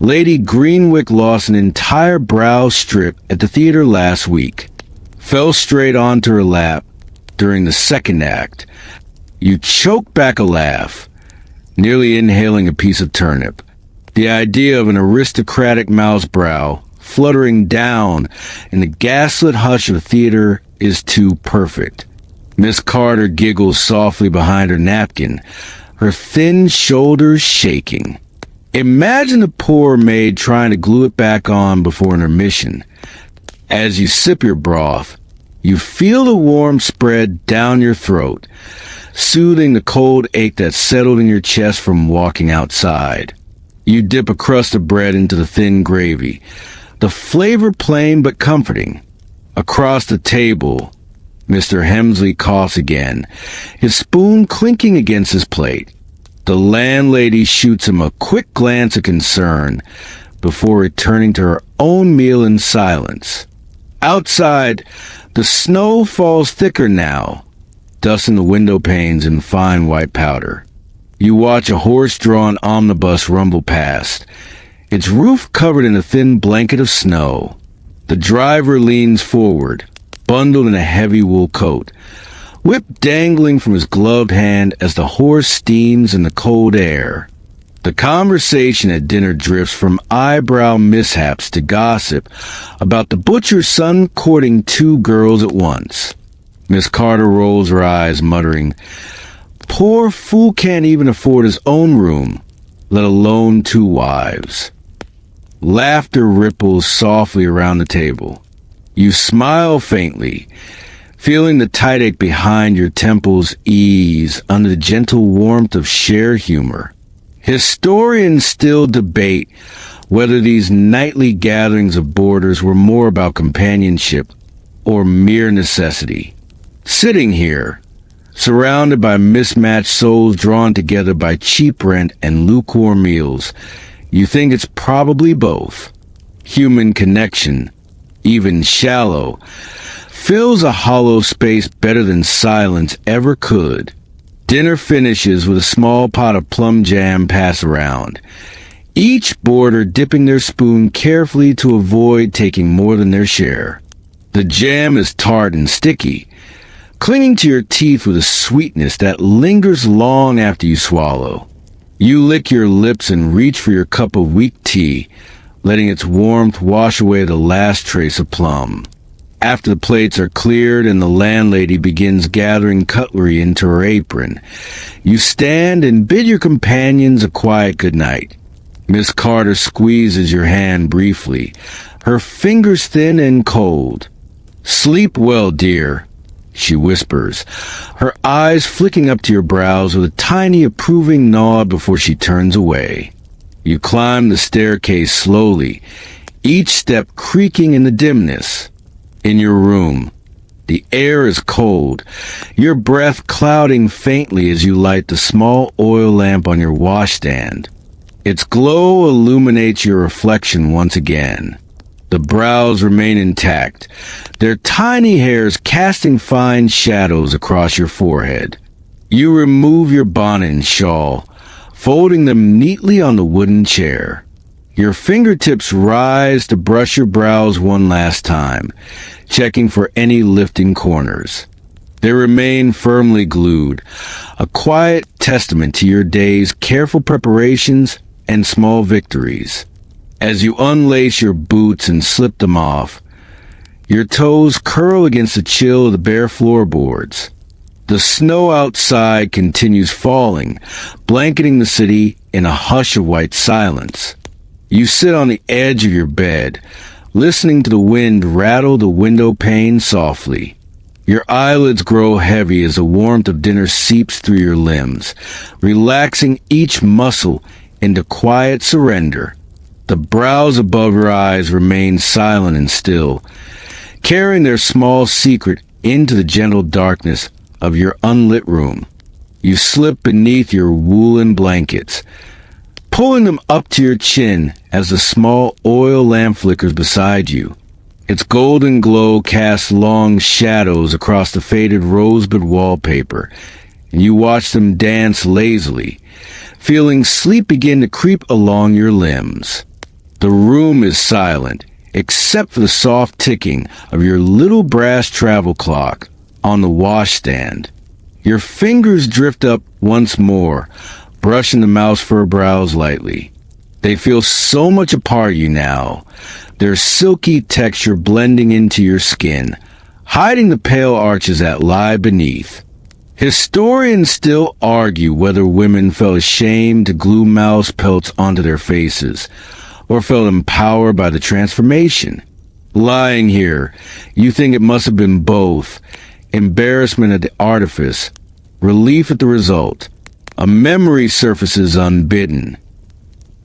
S1: "Lady Greenwick lost an entire brow strip at the theater last week. Fell straight onto her lap during the second act." You choke back a laugh, nearly inhaling a piece of turnip. The idea of an aristocratic mouse brow fluttering down in the gaslit hush of the theater is too perfect. Miss Carter giggles softly behind her napkin, her thin shoulders shaking. Imagine the poor maid trying to glue it back on before intermission. As you sip your broth, you feel the warmth spread down your throat, soothing the cold ache that settled in your chest from walking outside. You dip a crust of bread into the thin gravy, the flavor plain but comforting. Across the table, Mr. Hemsley coughs again, his spoon clinking against his plate. The landlady shoots him a quick glance of concern before returning to her own meal in silence. Outside, the snow falls thicker now, dusting the window panes in fine white powder. You watch a horse-drawn omnibus rumble past, its roof covered in a thin blanket of snow. The driver leans forward, bundled in a heavy wool coat, whip dangling from his gloved hand as the horse steams in the cold air. The conversation at dinner drifts from eyebrow mishaps to gossip about the butcher's son courting two girls at once. Miss Carter rolls her eyes, muttering, "Poor fool can't even afford his own room, let alone two wives." Laughter ripples softly around the table. You smile faintly, feeling the tight ache behind your temples ease under the gentle warmth of shared humor. Historians still debate whether these nightly gatherings of boarders were more about companionship or mere necessity. Sitting here, surrounded by mismatched souls drawn together by cheap rent and lukewarm meals, you think it's probably both. Human connection, even shallow, fills a hollow space better than silence ever could. Dinner finishes with a small pot of plum jam passed around, each boarder dipping their spoon carefully to avoid taking more than their share. The jam is tart and sticky, clinging to your teeth with a sweetness that lingers long after you swallow. You lick your lips and reach for your cup of weak tea, letting its warmth wash away the last trace of plum. After the plates are cleared and the landlady begins gathering cutlery into her apron, you stand and bid your companions a quiet good night. Miss Carter squeezes your hand briefly, her fingers thin and cold. "Sleep well, dear," she whispers, her eyes flicking up to your brows with a tiny approving nod before she turns away. You climb the staircase slowly, each step creaking in the dimness. In your room, the air is cold, your breath clouding faintly as you light the small oil lamp on your washstand. Its glow illuminates your reflection once again. The brows remain intact, their tiny hairs casting fine shadows across your forehead. You remove your bonnet and shawl, folding them neatly on the wooden chair. Your fingertips rise to brush your brows one last time, checking for any lifting corners. They remain firmly glued, a quiet testament to your day's careful preparations and small victories. As you unlace your boots and slip them off, your toes curl against the chill of the bare floorboards. The snow outside continues falling, blanketing the city in a hush of white silence. You sit on the edge of your bed, listening to the wind rattle the window pane softly. Your eyelids grow heavy as the warmth of dinner seeps through your limbs, relaxing each muscle into quiet surrender. The brows above your eyes remain silent and still, carrying their small secret into the gentle darkness of your unlit room. You slip beneath your woolen blankets, pulling them up to your chin as the small oil lamp flickers beside you. Its golden glow casts long shadows across the faded rosebud wallpaper, and you watch them dance lazily, feeling sleep begin to creep along your limbs. The room is silent, except for the soft ticking of your little brass travel clock on the washstand. Your fingers drift up once more, brushing the mouse fur brows lightly. They feel so much a part of you now, their silky texture blending into your skin, hiding the pale arches that lie beneath. Historians still argue whether women felt ashamed to glue mouse pelts onto their faces, or felt empowered by the transformation. Lying here, you think it must have been both, embarrassment at the artifice, relief at the result. A memory surfaces unbidden.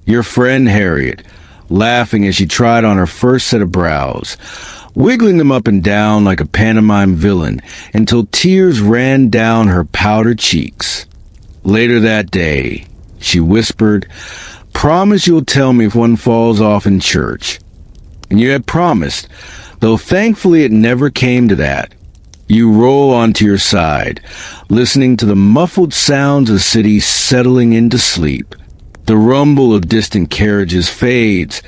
S1: Your friend Harriet, laughing as she tried on her first set of brows, wiggling them up and down like a pantomime villain until tears ran down her powdered cheeks. Later that day, she whispered, "Promise you'll tell me if one falls off in church." And you had promised, though thankfully it never came to that. You roll onto your side, listening to the muffled sounds of the city settling into sleep. The rumble of distant carriages fades,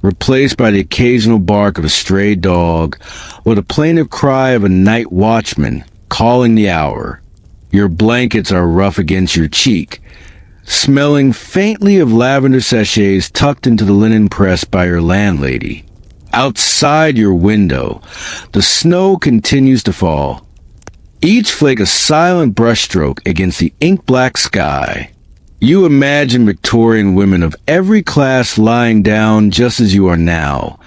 S1: replaced by the occasional bark of a stray dog or the plaintive cry of a night watchman calling the hour. Your blankets are rough against your cheek, smelling faintly of lavender sachets tucked into the linen press by your landlady. Outside your window, the snow continues to fall, each flake a silent brushstroke against the ink-black sky. You imagine Victorian women of every class lying down just as you are now,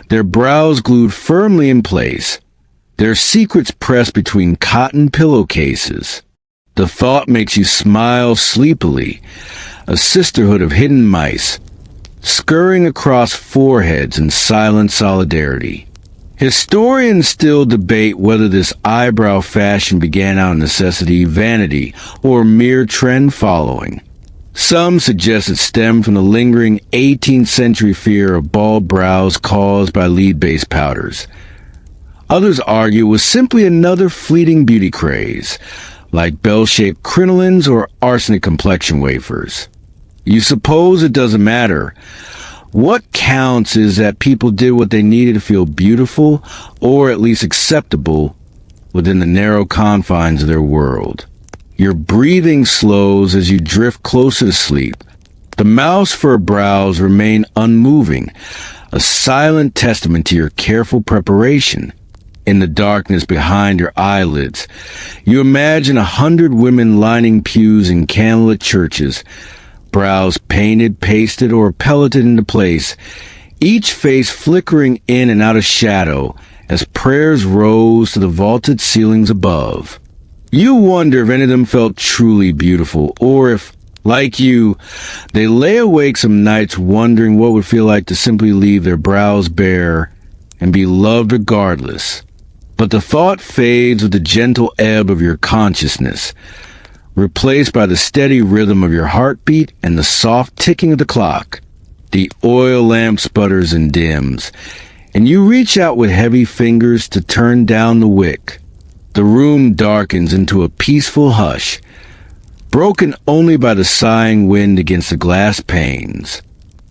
S1: their brows glued firmly in place, their secrets pressed between cotton pillowcases. The thought makes you smile sleepily, a sisterhood of hidden mice, scurrying across foreheads in silent solidarity. Historians still debate whether this eyebrow fashion began out of necessity, vanity, or mere trend following. Some suggest it stemmed from the lingering 18th century fear of bald brows caused by lead-based powders. Others argue it was simply another fleeting beauty craze, like bell-shaped crinolines or arsenic complexion wafers. You suppose it doesn't matter. What counts is that people did what they needed to feel beautiful, or at least acceptable, within the narrow confines of their world. Your breathing slows as you drift closer to sleep. The mouse fur brows remain unmoving, a silent testament to your careful preparation. In the darkness behind your eyelids, you imagine 100 women lining pews in candlelit churches, brows painted, pasted, or pelleted into place, each face flickering in and out of shadow as prayers rose to the vaulted ceilings above. You wonder if any of them felt truly beautiful, or if, like you, they lay awake some nights wondering what it would feel like to simply leave their brows bare and be loved regardless. But the thought fades with the gentle ebb of your consciousness, replaced by the steady rhythm of your heartbeat and the soft ticking of the clock. The oil lamp sputters and dims, and you reach out with heavy fingers to turn down the wick. The room darkens into a peaceful hush, broken only by the sighing wind against the glass panes.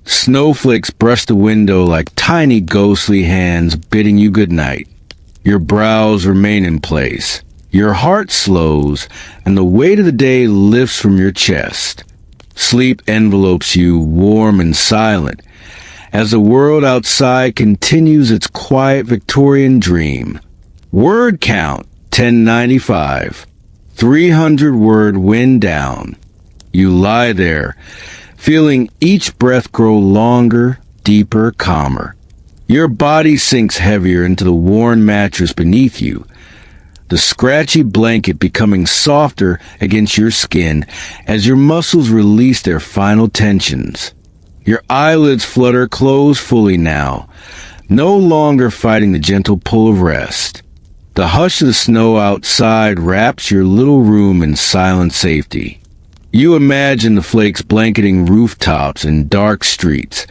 S1: Snowflakes brush the window like tiny ghostly hands bidding you good night. Your brows remain in place. Your heart slows, and the weight of the day lifts from your chest. Sleep envelopes you, warm and silent, as the world outside continues its quiet Victorian dream. Word count, 1095. 300-word wind down. You lie there, feeling each breath grow longer, deeper, calmer. Your body sinks heavier into the worn mattress beneath you, the scratchy blanket becoming softer against your skin as your muscles release their final tensions. Your eyelids flutter closed fully now, no longer fighting the gentle pull of rest. The hush of the snow outside wraps your little room in silent safety. You imagine the flakes blanketing rooftops and dark streets,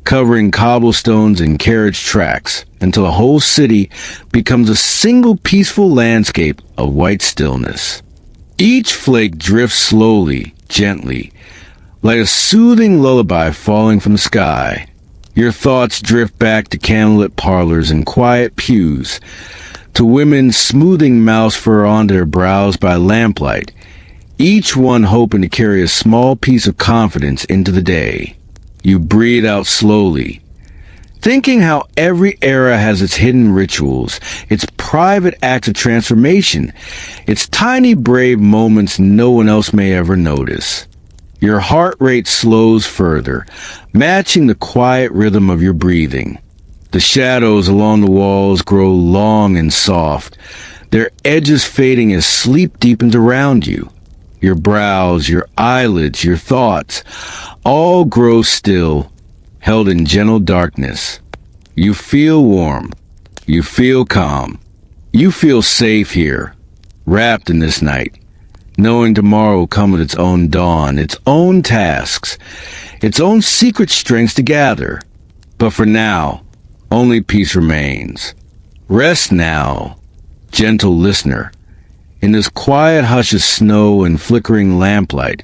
S1: covering cobblestones and carriage tracks until the whole city becomes a single peaceful landscape of white stillness. Each flake drifts slowly, gently, like a soothing lullaby falling from the sky. Your thoughts drift back to candlelit parlors and quiet pews, to women smoothing mouse fur onto their brows by lamplight, each one hoping to carry a small piece of confidence into the day. You breathe out slowly, thinking how every era has its hidden rituals, its private acts of transformation, its tiny brave moments no one else may ever notice. Your heart rate slows further, matching the quiet rhythm of your breathing. The shadows along the walls grow long and soft, their edges fading as sleep deepens around you. your brows, your eyelids, your thoughts, all grow still, held in gentle darkness. You feel warm. You feel calm. You feel safe here, wrapped in this night, knowing tomorrow will come with its own dawn, its own tasks, its own secret strengths to gather. But for now, only peace remains. Rest now, gentle listener, in this quiet hush of snow and flickering lamplight,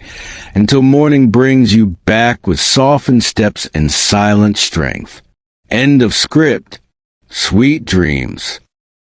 S1: until morning brings you back with softened steps and silent strength. End of script. Sweet dreams.